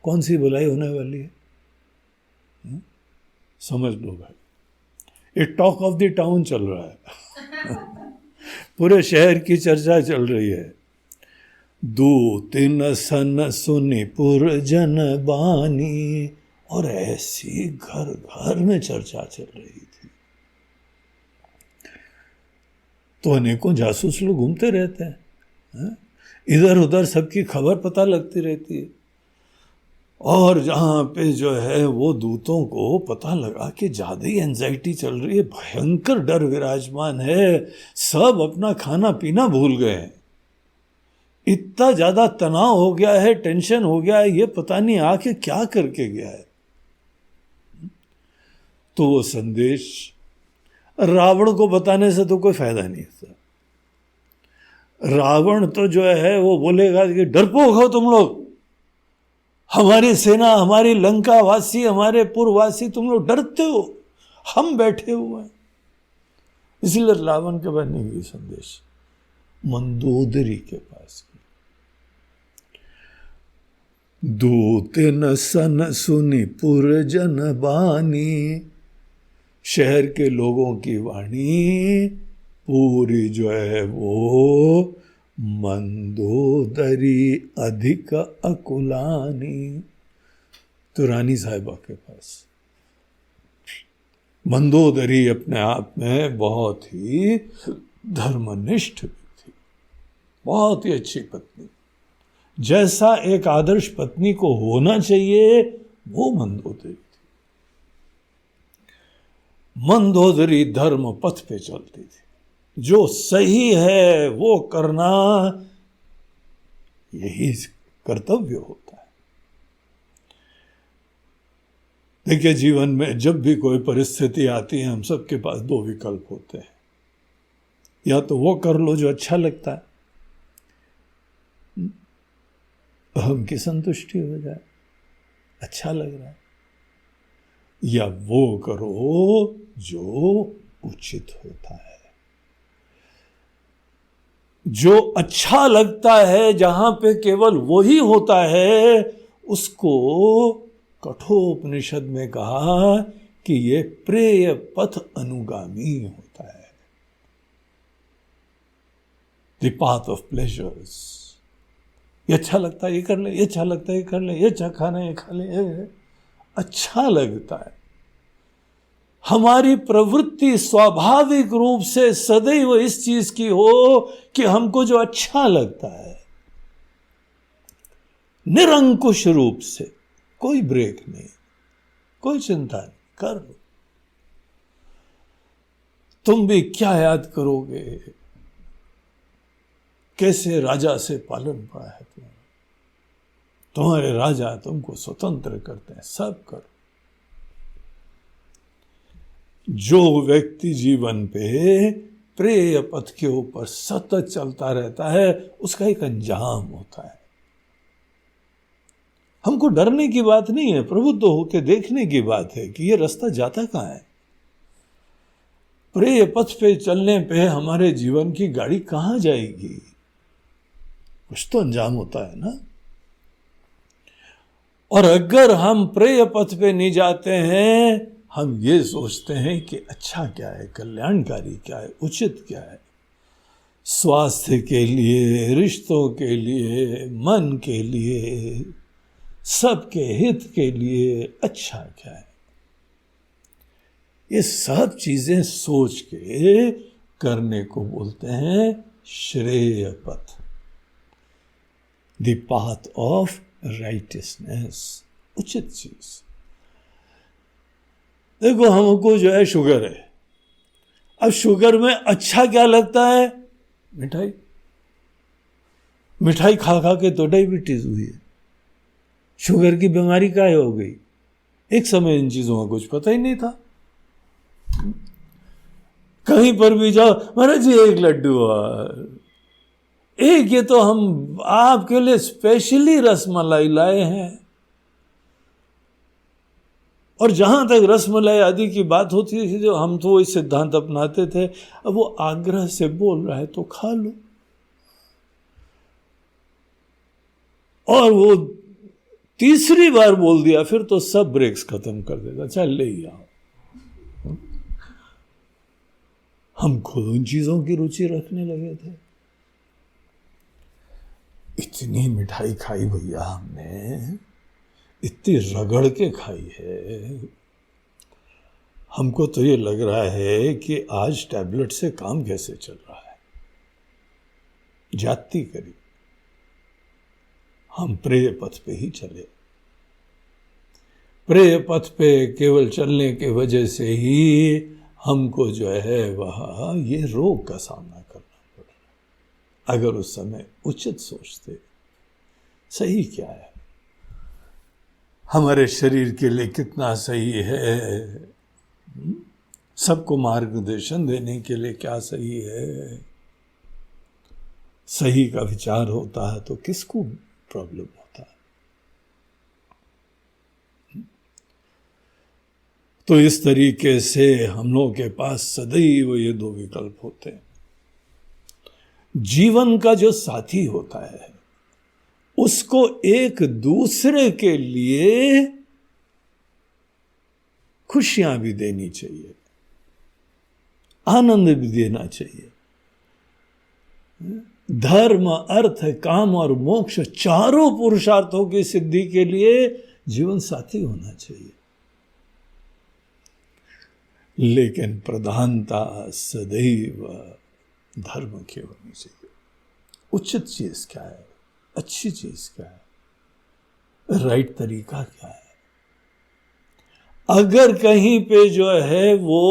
कौन सी भलाई होने वाली है? समझ लो भाई, ये टॉक ऑफ द टाउन चल रहा है। पूरे शहर की चर्चा चल रही है। दूतिन सन सुनि पुर जन बानी, और ऐसी घर घर में चर्चा चल रही थी। तो अनेकों जासूस लोग घूमते रहते हैं, इधर उधर सबकी खबर पता लगती रहती है। और जहाँ पे जो है वो दूतों को पता लगा कि ज़्यादा ही एंजाइटी चल रही है, भयंकर डर विराजमान है, सब अपना खाना पीना भूल गए हैं, इतना ज़्यादा तनाव हो गया है, टेंशन हो गया है, ये पता नहीं आके क्या करके गया है। तो वो संदेश रावण को बताने से तो कोई फायदा नहीं था। रावण तो जो है वो बोलेगा कि डरपोक हो तुम लोग, हमारी सेना, हमारी लंका वासी, हमारे पुरवासी, तुम लोग डरते हो, हम बैठे हुए हैं। इसलिए रावण के पास नहीं गई संदेश, मंदोदरी के पास गई। दूत न सन सुनी पुरजन बानी, शहर के लोगों की वाणी पूरी जो है वो मंदोदरी अधिक अकुलानी। तो रानी साहिबा के पास मंदोदरी अपने आप में बहुत ही धर्मनिष्ठ भी थी, बहुत ही अच्छी पत्नी, जैसा एक आदर्श पत्नी को होना चाहिए वो मंदोदरी थी। मंदोदरी धर्म पथ पे चलती थी, जो सही है वो करना यही कर्तव्य होता है। देखिए, जीवन में जब भी कोई परिस्थिति आती है, हम सबके पास दो विकल्प होते हैं। या तो वो कर लो जो अच्छा लगता है, अहम की संतुष्टि हो जाए, अच्छा लग रहा है, या वो करो जो उचित होता है। जो अच्छा लगता है, जहां पे केवल वही होता है, उसको कठोपनिषद में कहा कि ये प्रेय पथ अनुगामी होता है, द पाथ ऑफ प्लेजर्स। ये अच्छा लगता है ये कर ले, ये अच्छा लगता है ये कर ले, ये अच्छा खाना ये खा ले, ये अच्छा लगता है। हमारी प्रवृत्ति स्वाभाविक रूप से सदैव इस चीज की हो कि हमको जो अच्छा लगता है, निरंकुश रूप से, कोई ब्रेक नहीं, कोई चिंता नहीं, कर लो। तुम भी क्या याद करोगे, कैसे राजा से पालन पड़ा है तुम्हारे राजा तुमको स्वतंत्र करते हैं, सब करो। जो व्यक्ति जीवन पे प्रेय पथ के ऊपर सतत चलता रहता है, उसका एक अंजाम होता है। हमको डरने की बात नहीं है, प्रबुद्ध होकर देखने की बात है कि ये रास्ता जाता कहां है। प्रेय पथ पे चलने पे हमारे जीवन की गाड़ी कहां जाएगी, कुछ तो अंजाम होता है ना। और अगर हम प्रेय पथ पे नहीं जाते हैं, हम ये सोचते हैं कि अच्छा क्या है, कल्याणकारी क्या है, उचित क्या है, स्वास्थ्य के लिए, रिश्तों के लिए, मन के लिए, सबके हित के लिए अच्छा क्या है, ये सब चीजें सोच के करने को बोलते हैं श्रेय पथ, द पाथ ऑफ राइटियसनेस, उचित चीज। देखो, हमको जो है शुगर है, अब शुगर में अच्छा क्या लगता है, मिठाई। मिठाई खा खा के तो डायबिटीज हुई है, शुगर की बीमारी काहे हो गई। एक समय इन चीजों का कुछ पता ही नहीं था, कहीं पर भी जाओ, महाराज जी एक लड्डू और एक, ये तो हम आपके लिए स्पेशली रसमलाई लाए हैं। और जहां तक रसमलाई आदि की बात होती थी, जो हम तो वही सिद्धांत अपनाते थे, अब वो आग्रह से बोल रहा है तो खा लो। और वो तीसरी बार बोल दिया फिर तो सब ब्रेक्स खत्म कर देगा, चल ले ही आओ। हम खुद उन चीजों की रुचि रखने लगे थे। इतनी मिठाई खाई भैया हमने, इतनी रगड़ के खाई है, हमको तो ये लग रहा है कि आज टैबलेट से काम कैसे चल रहा है। जाती करी, हम प्रेय पथ पे ही चले। प्रेय पथ पे केवल चलने के वजह से ही हमको जो है वह ये रोग का सामना करना पड़ रहा। अगर उस समय उचित सोचते, सही क्या है, हमारे शरीर के लिए कितना सही है, सबको मार्गदर्शन देने के लिए क्या सही है, सही का विचार होता है तो किसको प्रॉब्लम होता है? तो इस तरीके से हम लोगों के पास सदैव ये दो विकल्प होते हैं। जीवन का जो साथी होता है उसको एक दूसरे के लिए खुशियां भी देनी चाहिए, आनंद भी देना चाहिए। धर्म, अर्थ, काम और मोक्ष चारों पुरुषार्थों की सिद्धि के लिए जीवन साथी होना चाहिए। लेकिन प्रधानता सदैव धर्म की होनी चाहिए। उचित चीज क्या है, अच्छी चीज क्या है, राइट तरीका क्या है। अगर कहीं पे जो है वो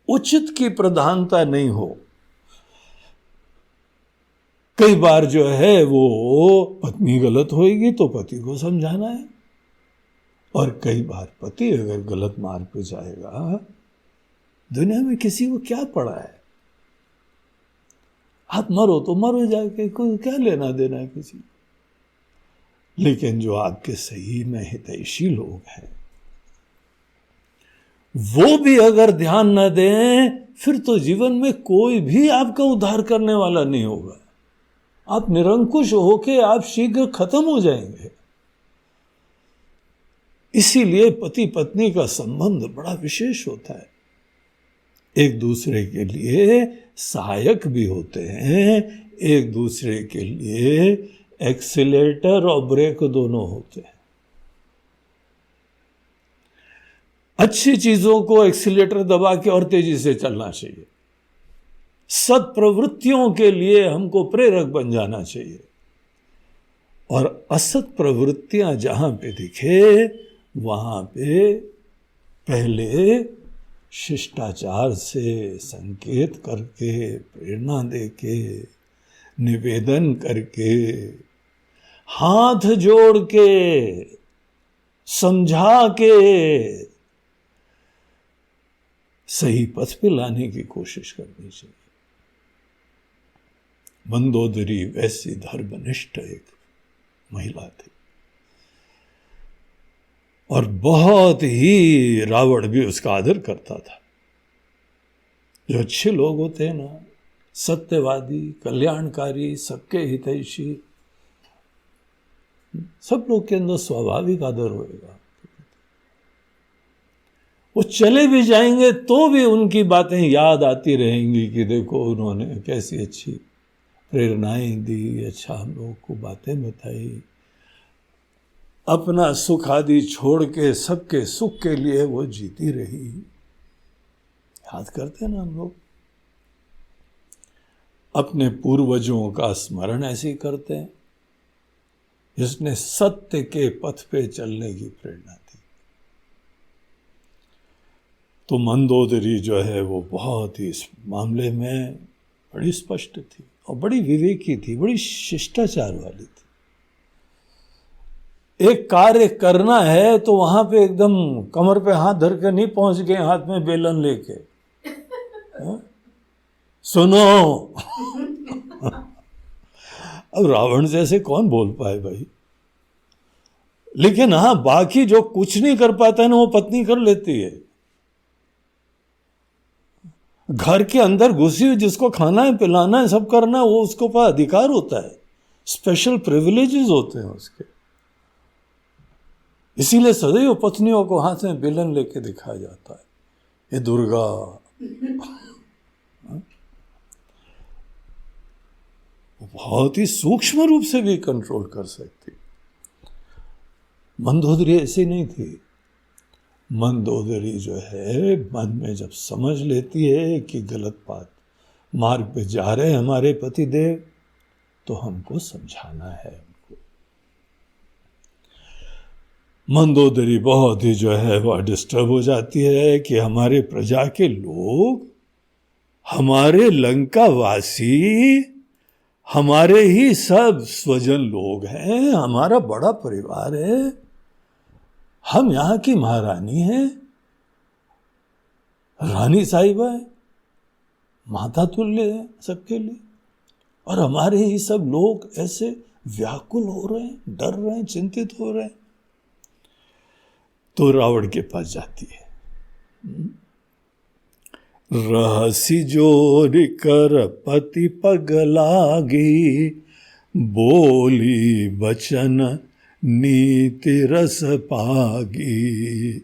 उचित की प्रधानता नहीं हो, कई बार जो है वो पत्नी गलत होएगी तो पति को समझाना है, और कई बार पति अगर गलत मार्ग पे जाएगा, दुनिया में किसी को क्या पड़ा है, आप मरो तो मरो जाके, कोई क्या लेना देना है किसी। लेकिन जो आपके सही में हितैषी लोग हैं वो भी अगर ध्यान न दें, फिर तो जीवन में कोई भी आपका उद्धार करने वाला नहीं होगा। आप निरंकुश होके आप शीघ्र खत्म हो जाएंगे। इसीलिए पति पत्नी का संबंध बड़ा विशेष होता है, एक दूसरे के लिए सहायक भी होते हैं, एक दूसरे के लिए एक्सीलेटर और ब्रेक दोनों होते हैं। अच्छी चीजों को एक्सीलेटर दबा के और तेजी से चलना चाहिए, सत प्रवृत्तियों के लिए हमको प्रेरक बन जाना चाहिए, और असत प्रवृत्तियां जहां पे दिखे वहां पे पहले शिष्टाचार से संकेत करके, प्रेरणा देके, निवेदन करके, हाथ जोड़ के, समझा के सही पथ पे लाने की कोशिश करनी चाहिए। मंदोदरी वैसी धर्मनिष्ठ एक महिला थी, और बहुत ही रावण भी उसका आदर करता था। जो अच्छे लोग होते हैं ना, सत्यवादी, कल्याणकारी, सबके हितैषी, सब लोग के अंदर स्वाभाविक आदर होएगा। वो चले भी जाएंगे तो भी उनकी बातें याद आती रहेंगी कि देखो उन्होंने कैसी अच्छी प्रेरणाएं दी, अच्छा हम लोगों को बातें बताई, अपना सुख आदि छोड़ के सबके सुख के लिए वो जीती रही। याद करते हैं ना हम लोग, अपने पूर्वजों का स्मरण ऐसे ही करते हैं जिसने सत्य के पथ पे चलने की प्रेरणा दी। तो मंदोदरी जो है वो बहुत ही इस मामले में बड़ी स्पष्ट थी और बड़ी विवेकी थी, बड़ी शिष्टाचार वाली थी। एक कार्य करना है तो वहां पे एकदम कमर पे हाथ धर के नहीं पहुंच गए हाथ में बेलन लेके, सुनो। अब रावण जैसे कौन बोल पाए भाई, लेकिन हाँ बाकी जो कुछ नहीं कर पाता है ना वो पत्नी कर लेती है। घर के अंदर घुसी हुई जिसको खाना है, पिलाना है, सब करना है, वो उसको पास अधिकार होता है, स्पेशल प्रिविलेजेस होते हैं उसके। इसीलिए सदैव पत्नियों को हाथ में बेलन लेके दिखाया जाता है, ये दुर्गा। वो बहुत ही सूक्ष्म रूप से भी कंट्रोल कर सकती। मंदोदरी ऐसी नहीं थी। मंदोदरी जो है मन में जब समझ लेती है कि गलत बात मार्ग पे जा रहे हैं हमारे पति देव, तो हमको समझाना है उनको। मंदोदरी बहुत ही जो है वह डिस्टर्ब हो जाती है कि हमारे प्रजा के लोग, हमारे लंका वासी, हमारे ही सब स्वजन लोग हैं, हमारा बड़ा परिवार है, हम यहाँ की महारानी हैं, रानी साहिबा है, माता तुल्य है सबके लिए, और हमारे ही सब लोग ऐसे व्याकुल हो रहे हैं, डर रहे हैं, चिंतित हो रहे हैं। तो रावण के पास जाती है। रहसी जोरी कर पति पग लागी, बोली बचन नीति रस पागी।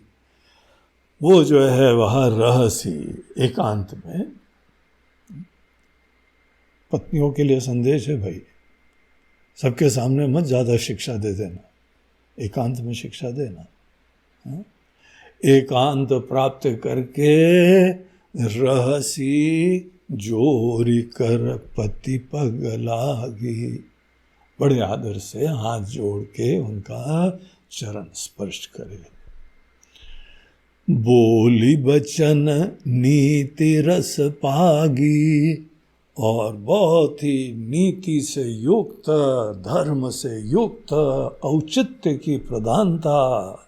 वो जो है वह रहसी एकांत में, पत्नियों के लिए संदेश है भाई, सबके सामने मत ज्यादा शिक्षा दे देना, एकांत में शिक्षा देना। एकांत प्राप्त करके रहसी जोरी कर पति पग लागी, बड़े आदर से हाथ जोड़ के उनका चरण स्पर्श करे। बोली बचन नीति रस पागी, और बहुत ही नीति से युक्त, धर्म से युक्त, औचित्य की प्रधानता।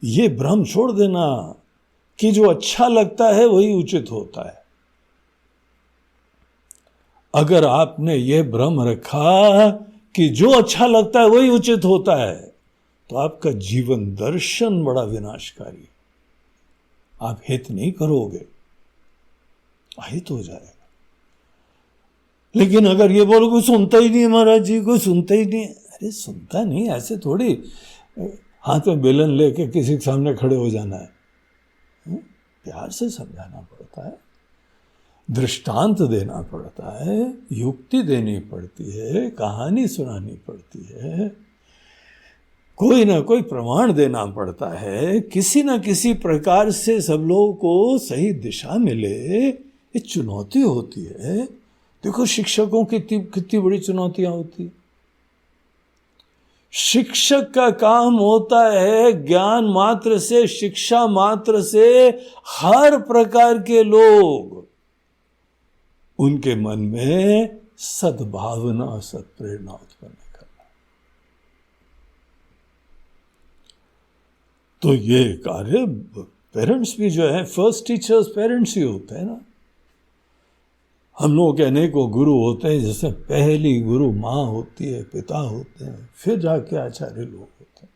ये भ्रम छोड़ देना कि जो अच्छा लगता है वही उचित होता है। अगर आपने ये भ्रम रखा कि जो अच्छा लगता है वही उचित होता है, तो आपका जीवन दर्शन बड़ा विनाशकारी, आप हित नहीं करोगे, अहित हो जाएगा। लेकिन अगर ये बोलो कोई सुनता ही नहीं, महाराज जी कोई सुनता ही नहीं, अरे सुनता नहीं, ऐसे थोड़ी हाथ में बेलन लेके किसी के सामने खड़े हो जाना है। प्यार से समझाना पड़ता है, दृष्टांत देना पड़ता है, युक्ति देनी पड़ती है, कहानी सुनानी पड़ती है, कोई ना कोई प्रमाण देना पड़ता है, किसी ना किसी प्रकार से सब लोगों को सही दिशा मिले। ये चुनौती होती है। देखो शिक्षकों की कितनी बड़ी चुनौतियां होती है। शिक्षक का काम होता है ज्ञान मात्र से, शिक्षा मात्र से हर प्रकार के लोग, उनके मन में सद्भावना, सत्प्रेरणा उत्पन्न करना। तो ये कार्य पेरेंट्स भी जो है, फर्स्ट टीचर्स पेरेंट्स ही होते हैं ना। हम लोगों के अनेकों गुरु होते हैं, जैसे पहली गुरु माँ होती है, पिता होते हैं, फिर जाके आचार्य लोग होते हैं।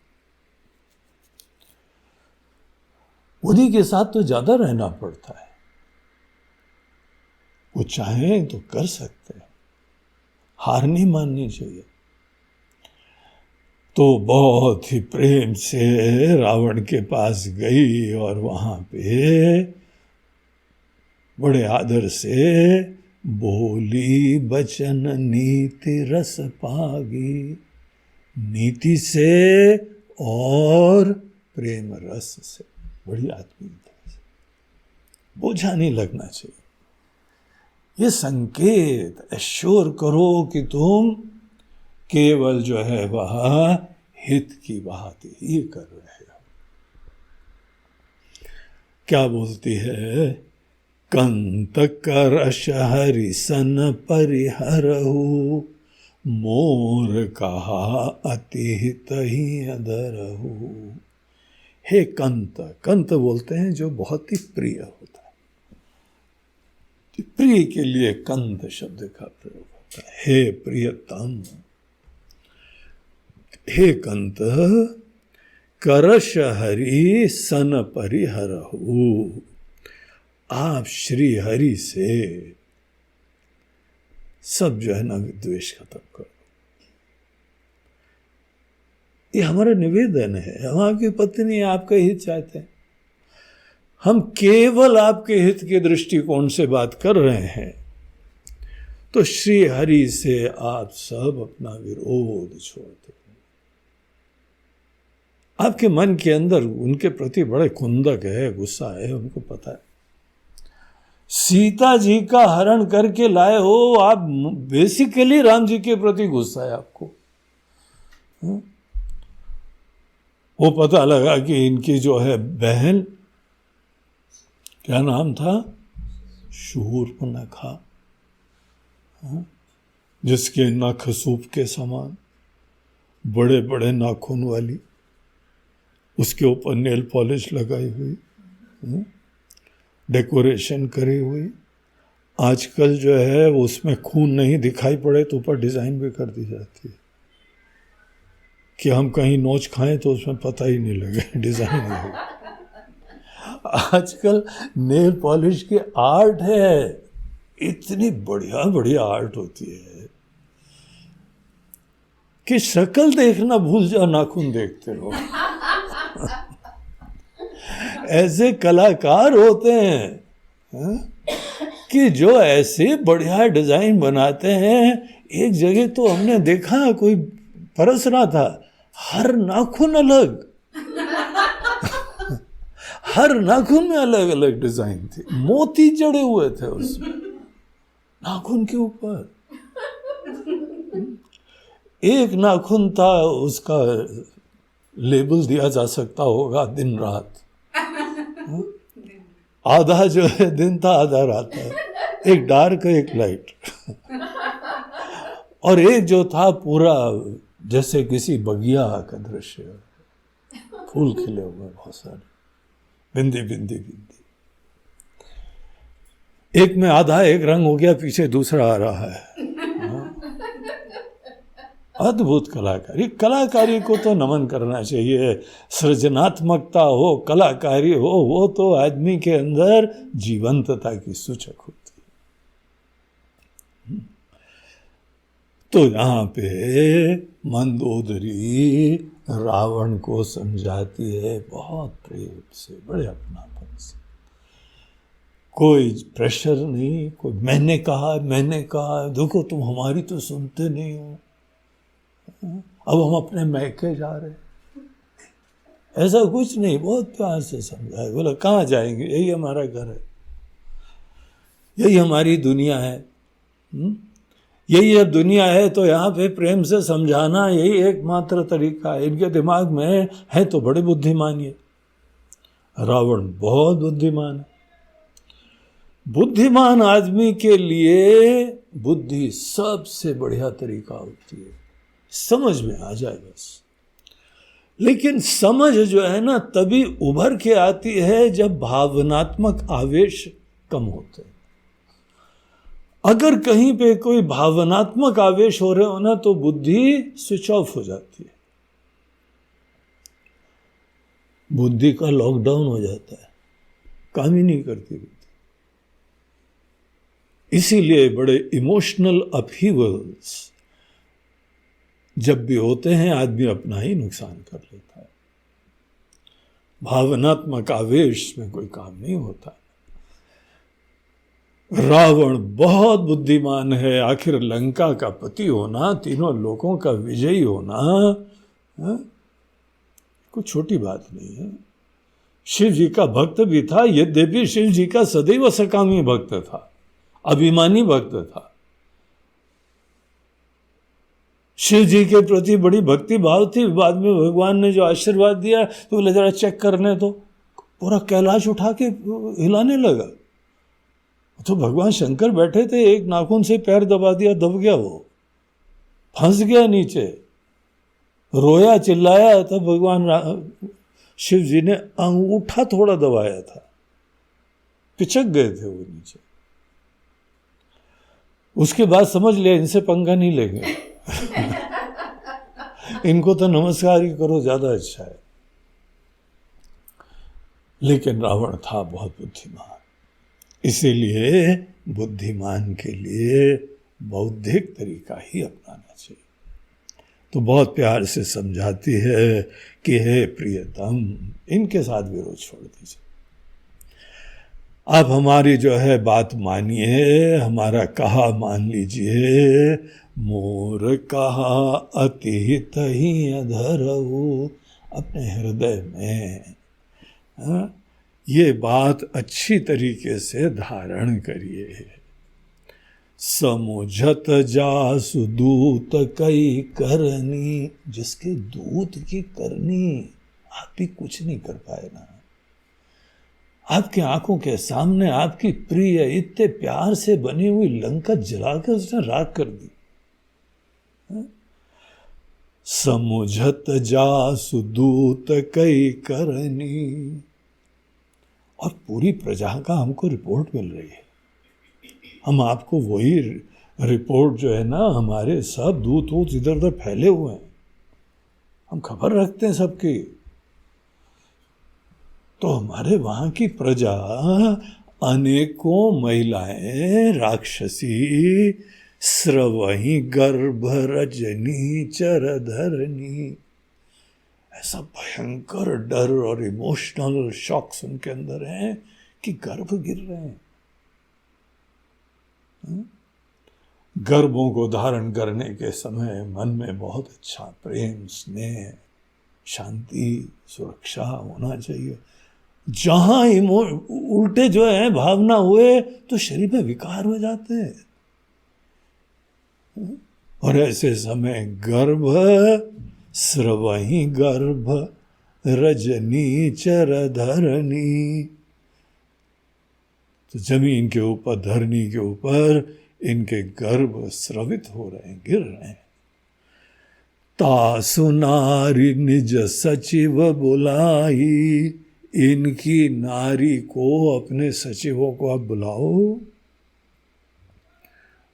उन्हीं के साथ तो ज्यादा रहना पड़ता है। वो चाहें तो कर सकते हैं, हार नहीं माननी चाहिए। तो बहुत ही प्रेम से रावण के पास गई और वहां पे बड़े आदर से बोली बचन नीति रस पागी, नीति से और प्रेम रस से, बड़ी आत्मीयता से, बोझा नहीं लगना चाहिए। ये संकेत एश्योर करो कि तुम केवल जो है वह हित की बात ही कर रहे हो। क्या बोलती है? कंत करश हरि सन परिहरहु, मोर कहा अति हित ही अधरहु। हे कंत, कंत बोलते हैं जो बहुत ही प्रिय होता है। प्रिय के लिए कंत शब्द का प्रयोग होता है। हे प्रियतम, हे कंत, करश हरि सन परिहरहु, आप श्री हरि से सब जो है ना विद्वेष खत्म करो। ये हमारा निवेदन है। हम आपकी पत्नी, आपका हित चाहते हैं। हम केवल आपके हित के दृष्टिकोण से बात कर रहे हैं। तो श्री हरि से आप सब अपना विरोध छोड़ दो। आपके मन के अंदर उनके प्रति बड़े खुंदक है, गुस्सा है, उनको पता है। सीता जी का हरण करके लाए हो आप, बेसिकली राम जी के प्रति गुस्सा है आपको। वो पता लगा कि इनकी जो है बहन, क्या नाम था, शूर्पणखा, जिसके नख सूप के समान, बड़े बड़े नाखून वाली, उसके ऊपर नेल पॉलिश लगाई हुई, डेकोरेशन करी हुई, आजकल जो है उसमें खून नहीं दिखाई पड़े तो ऊपर डिजाइन भी कर दी जाती है कि हम कहीं नोच खाएं तो उसमें पता ही नहीं लगे, डिजाइन नहीं लगे। आजकल नेल पॉलिश की आर्ट है, इतनी बढ़िया बढ़िया आर्ट होती है कि शक्ल देखना भूल जाओ, नाखून देखते रहो। ऐसे कलाकार होते हैं कि जो ऐसे बढ़िया डिजाइन बनाते हैं। एक जगह तो हमने देखा, कोई परस रहा था, हर नाखून अलग, हर नाखून में अलग अलग डिजाइन थी, मोती जड़े हुए थे उसमें नाखून के ऊपर। एक नाखून था, उसका लेबल दिया जा सकता होगा दिन रात, आधा जो है दिन था, आधा रात था, एक डार्क एक लाइट। और एक जो था पूरा जैसे किसी बगिया का दृश्य, फूल खिले हुए बहुत सारे, बिंदी बिंदी बिंदी। एक में आधा एक रंग हो गया, पीछे दूसरा आ रहा है। अद्भुत कलाकारी, कलाकारी को तो नमन करना चाहिए। सृजनात्मकता हो, कलाकारी हो, वो तो आदमी के अंदर जीवंतता की सूचक होती है। तो यहाँ पे मंदोदरी रावण को समझाती है बहुत प्रेम से, बड़े अपनापन से, कोई प्रेशर नहीं, कोई मैंने कहा देखो तुम हमारी तो सुनते नहीं हो, अब हम अपने मैके जा रहे हैं, ऐसा कुछ नहीं। बहुत प्यार से समझाए, बोला कहाँ जाएंगे, यही हमारा घर है, यही हमारी दुनिया है। यही अब दुनिया है तो यहाँ पे प्रेम से समझाना यही एकमात्र तरीका है। इनके दिमाग में है तो बड़े बुद्धिमान ये, रावण बहुत बुद्धिमान है। बुद्धिमान आदमी के लिए बुद्धि सबसे बढ़िया तरीका होती है, समझ में आ जाए बस। लेकिन समझ जो है ना तभी उभर के आती है जब भावनात्मक आवेश कम होते हैं। अगर कहीं पे कोई भावनात्मक आवेश हो रहे हो ना तो बुद्धि स्विच ऑफ हो जाती है, बुद्धि का लॉकडाउन हो जाता है, काम ही नहीं करती बुद्धि। इसीलिए बड़े इमोशनल अपहीवल्स जब भी होते हैं आदमी अपना ही नुकसान कर लेता है। भावनात्मक आवेश में कोई काम नहीं होता। रावण बहुत बुद्धिमान है, आखिर लंका का पति होना, तीनों लोगों का विजयी होना कोई छोटी बात नहीं है। शिव जी का भक्त भी था, यद्यपि शिव जी का सदैव सकामी भक्त था, अभिमानी भक्त था। शिव जी के प्रति बड़ी भक्ति भाव थी। बाद में भगवान ने जो आशीर्वाद दिया तो बोले जरा चेक करने, तो पूरा कैलाश उठा के हिलाने लगा। तो भगवान शंकर बैठे थे, एक नाखून से पैर दबा दिया, दब गया, वो फंस गया नीचे, रोया चिल्लाया। तब भगवान शिव जी ने अंगूठा थोड़ा दबाया था, पिचक गए थे वो नीचे। उसके बाद समझ लिया इनसे पंगा नहीं लेंगे, इनको तो नमस्कार ही करो, ज्यादा अच्छा है। लेकिन रावण था बहुत बुद्धिमान, इसीलिए बुद्धिमान के लिए बौद्धिक तरीका ही अपनाना चाहिए। तो बहुत प्यार से समझाती है कि हे प्रियतम, इनके साथ विरोध छोड़ दीजिए, आप हमारी जो है बात मानिए, हमारा कहा मान लीजिए। मोर कहा अतिहित ही अधरहु, अपने हृदय में ये बात अच्छी तरीके से धारण करिए। समुझत जासु दूत कई करनी, जिसके दूत की करनी आप भी कुछ नहीं कर पाए ना, आपकी आंखों के सामने आपकी प्रिय इतने प्यार से बनी हुई लंका जलाकर उसने राख कर दी। समुझत जासु दूत कई करनी, और पूरी प्रजा का हमको रिपोर्ट मिल रही है, हम आपको वही रिपोर्ट जो है ना, हमारे सब दूत इधर उधर फैले हुए हैं, हम खबर रखते हैं सबकी। तो हमारे वहां की प्रजा, अनेकों महिलाएं राक्षसी, स्रवही गर्भ रजनी चरधरनी, ऐसा भयंकर डर और इमोशनल शॉक्स उनके अंदर हैं कि गर्भ गिर रहे हैं। गर्भों को धारण करने के समय मन में बहुत अच्छा प्रेम, स्नेह, शांति, सुरक्षा होना चाहिए। जहां उल्टे जो है भावना हुए तो शरीर में विकार हो जाते हैं। और ऐसे समय गर्भ, स्रवही गर्भ रजनी चरधरनी, तो जमीन के ऊपर, धरनी के ऊपर इनके गर्भ स्रवित हो रहे हैं, गिर रहे हैं। तासु नारी निज सचिव बुलाई, इनकी नारी को, अपने सचिवों को आप बुलाओ,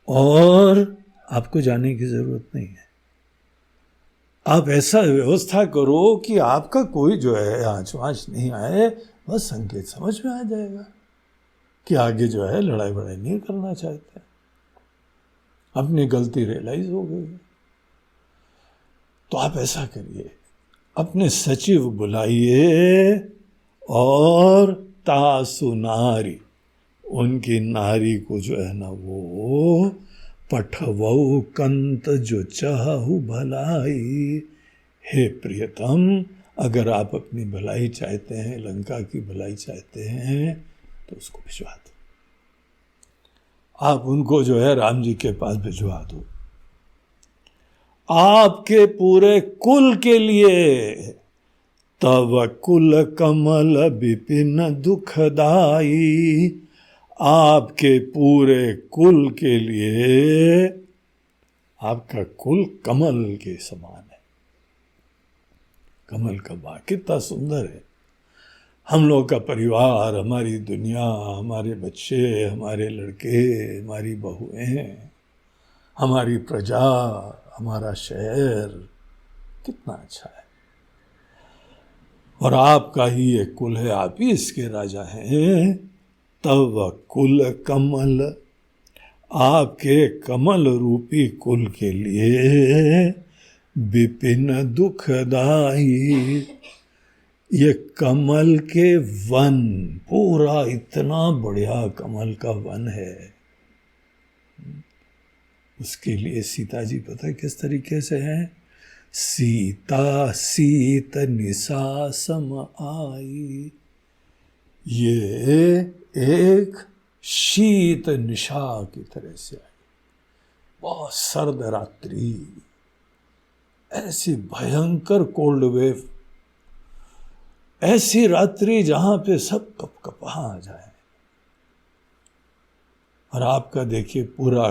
और आपको जाने की जरूरत नहीं है। आप ऐसा व्यवस्था करो कि आपका कोई जो है आँच वाँच नहीं आए, बस संकेत समझ में आ जाएगा कि आगे जो है लड़ाई बड़ाई नहीं करना चाहते, अपनी गलती रियलाइज हो गई। तो आप ऐसा करिए, अपने सचिव बुलाइए और तासु नारी, उनकी नारी को जो है ना वो पठवऊ कंत जो चाहु भलाई। हे प्रियतम, अगर आप अपनी भलाई चाहते हैं, लंका की भलाई चाहते हैं, तो उसको भिजवा दो। आप उनको जो है राम जी के पास भिजवा दो। आपके पूरे कुल के लिए, तव कुल कमल विपिन दुखदाई, आपके पूरे कुल के लिए, आपका कुल कमल के समान है। कमल का बाग कितना सुंदर है। हम लोग का परिवार, हमारी दुनिया, हमारे बच्चे, हमारे लड़के, हमारी बहुएं, हमारी प्रजा, हमारा शहर कितना अच्छा है। और आपका ही एक कुल है, आप ही इसके राजा हैं। तव कुल कमल, आपके कमल रूपी कुल के लिए, विपिन दुखदाई, ये कमल के वन, पूरा इतना बढ़िया कमल का वन है, उसके लिए सीता जी पता है किस तरीके से है? सीता सीत निशा सम आई, ये एक शीत निशा की तरह से आई। बहुत सर्द रात्रि, ऐसी भयंकर कोल्ड वेव, ऐसी रात्रि जहां पे सब कपकपा आ जाए। और आपका देखिए पूरा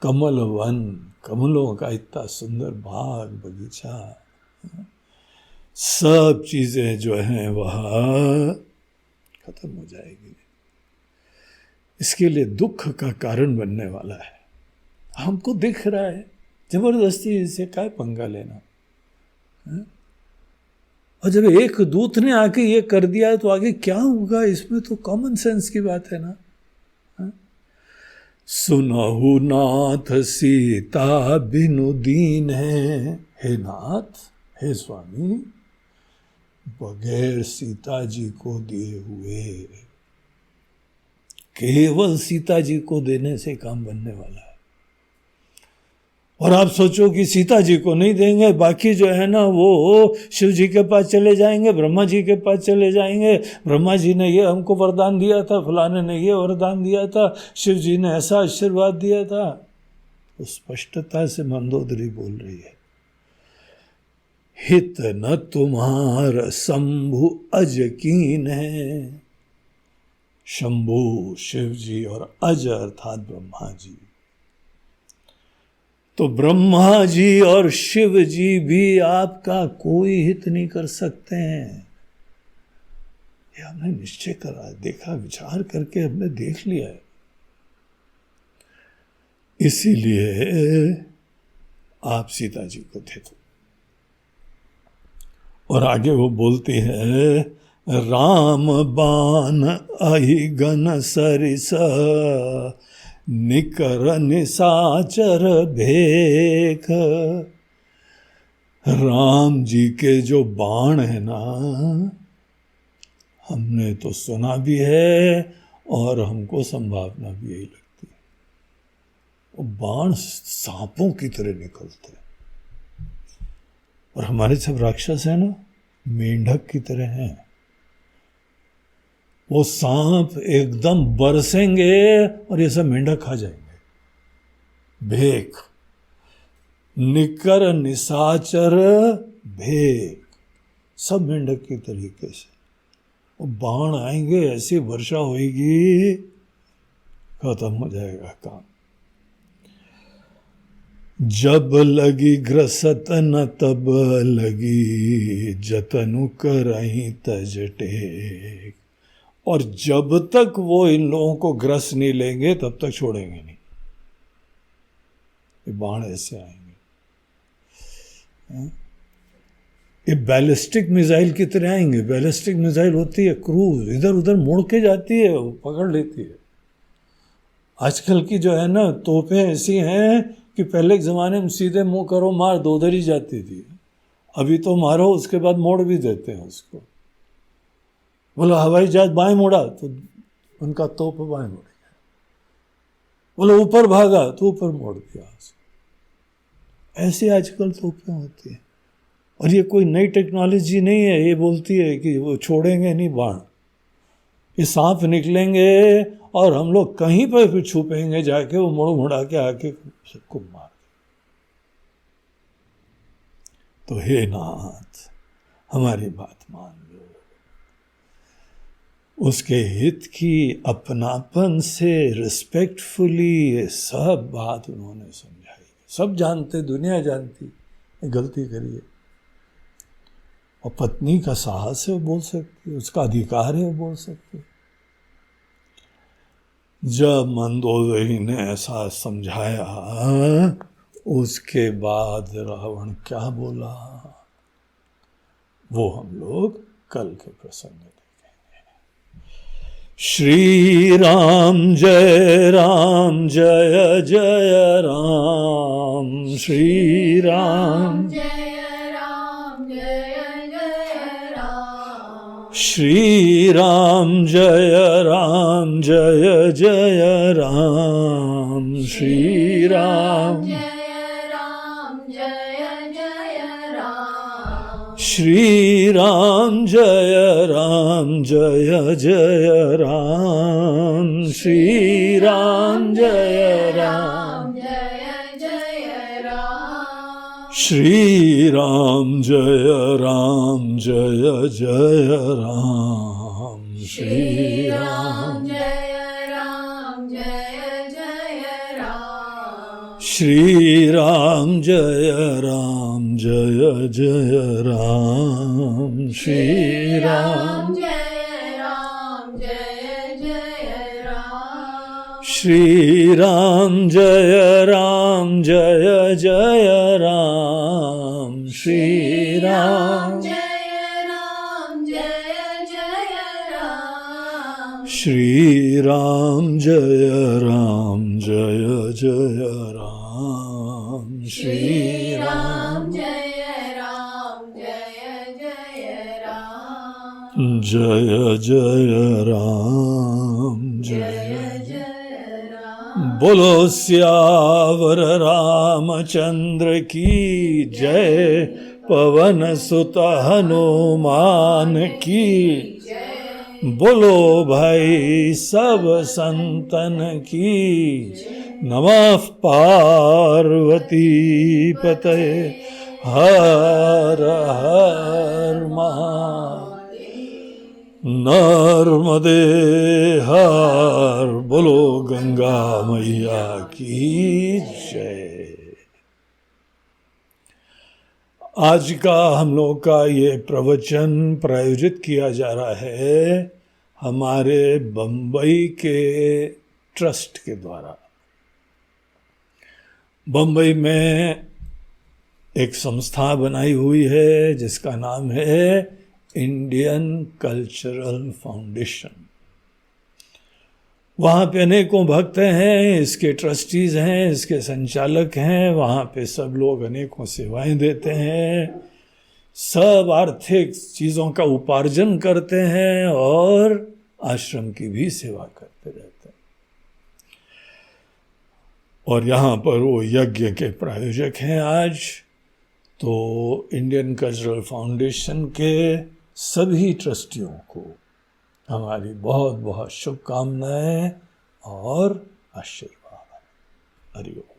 कमल वन, कमलों का इतना सुंदर बाग बगीचा, सब चीजें जो हैं वह खत्म हो जाएगी। इसके लिए दुख का कारण बनने वाला है। हमको दिख रहा है, जबरदस्ती इससे क्या पंगा लेना है? और जब एक दूत ने आके ये कर दिया तो आगे क्या होगा? इसमें तो कॉमन सेंस की बात है ना। सुनहु नाथ सीता बिनु दीन है, हे नाथ, हे स्वामी, बगैर सीता जी को दिए हुए, केवल सीता जी को देने से काम बनने वाला है। और आप सोचो कि सीता जी को नहीं देंगे, बाकी जो है ना वो शिव जी के पास चले जाएंगे, ब्रह्मा जी के पास चले जाएंगे, ब्रह्मा जी ने ये हमको वरदान दिया था, फलाने ने ये वरदान दिया था, शिव जी ने ऐसा आशीर्वाद दिया था। तो स्पष्टता से मंदोदरी बोल रही है, हित न तुम्हार शंभु अज कीन है। शंभु शिव जी और अज अर्थात ब्रह्मा जी। तो ब्रह्मा जी और शिव जी भी आपका कोई हित नहीं कर सकते हैं। ये हमने निश्चय करा, देखा, विचार करके हमने देख लिया है। इसीलिए आप सीता जी को दे दो। और आगे वो बोलती है, राम बाण अहि गन सरिस निकर निसाचर भेख। राम जी के जो बाण है ना, हमने तो सुना भी है और हमको संभावना भी यही लगती है, वो बाण सांपों की तरह निकलते हैं। और हमारे सब राक्षस है ना, मेंढक की तरह हैं। वो सांप एकदम बरसेंगे और ये सब मेंढक खा जाएंगे। भेक, निकर निसाचर भेक, सब मेंढक की तरीके से। वो बाण आएंगे, ऐसी वर्षा होगी, खत्म हो जाएगा काम। जब लगी ग्रसत न तब लगी जतनु करहीं तज टेक। और जब तक वो इन लोगों को ग्रस नहीं लेंगे तब तक छोड़ेंगे नहीं। ये बाण ऐसे आएंगे। ये बैलिस्टिक मिसाइल की तरह आएंगे। बैलिस्टिक मिसाइल होती है क्रूज, इधर उधर मुड़ के जाती है, वो पकड़ लेती है। आजकल की जो है ना तोपें ऐसी हैं कि पहले के ज़माने में सीधे मुंह करो मार, दो उधर ही जाती थी। अभी तो मारो उसके बाद मोड़ भी देते हैं उसको। बोला हवाई जहाज बाएं मुड़ा तो उनका तोप बाएं मुड़ गया। बोला ऊपर भागा तो ऊपर मोड़ दिया। ऐसे आजकल तोपें होती हैं। और ये कोई नई टेक्नोलॉजी नहीं है। ये बोलती है कि वो छोड़ेंगे नहीं बाण, ये सांप निकलेंगे और हम लोग कहीं पर फिर छुपेंगे जाके, वो मुड़ मुड़ा के आके सबको मार। तो हे नाथ, हमारी बात मान लो। उसके हित की अपनापन से रिस्पेक्टफुली ये सब बात उन्होंने समझाई। सब जानते, दुनिया जानती ये गलती करिए। और पत्नी का साहस है, वो बोल सकती है, उसका अधिकार है, वो बोल सकती है। जब मंदोदरी ने ऐसा समझाया, उसके बाद रावण क्या बोला वो हम लोग कल के प्रसंग में देखेंगे। श्री राम जय जय राम। श्री राम श्री राम जय जय राम। श्री राम श्री राम जय जय राम। श्री राम जय श्री राम जय जय राम। श्री राम श्री राम जय जय राम। श्री राम श्री राम जय जय राम। श्री राम श्री राम जय जय राम। श्री राम जय जय राम। जय बोलो सियावर रामचंद्र की जय। पवन सुत हनुमान की बोलो भाई सब संतन की। नमः पार्वती पतये हर हर महादेव। नर्मदे हर। बोलो गंगा मैया की जय। आज का हम लोग का ये प्रवचन प्रायोजित किया जा रहा है हमारे बम्बई के ट्रस्ट के द्वारा। बम्बई में एक संस्था बनाई हुई है जिसका नाम है इंडियन कल्चरल फाउंडेशन। वहाँ पे अनेकों भक्त हैं, इसके ट्रस्टीज हैं, इसके संचालक हैं। वहाँ पे सब लोग अनेकों सेवाएं देते हैं, सब आर्थिक चीज़ों का उपार्जन करते हैं और आश्रम की भी सेवा करते रहते हैं। और यहाँ पर वो यज्ञ के प्रायोजक हैं आज। तो इंडियन कल्चरल फाउंडेशन के सभी ट्रस्टियों को हमारी बहुत बहुत शुभकामनाएं और आशीर्वाद। हरि ओम।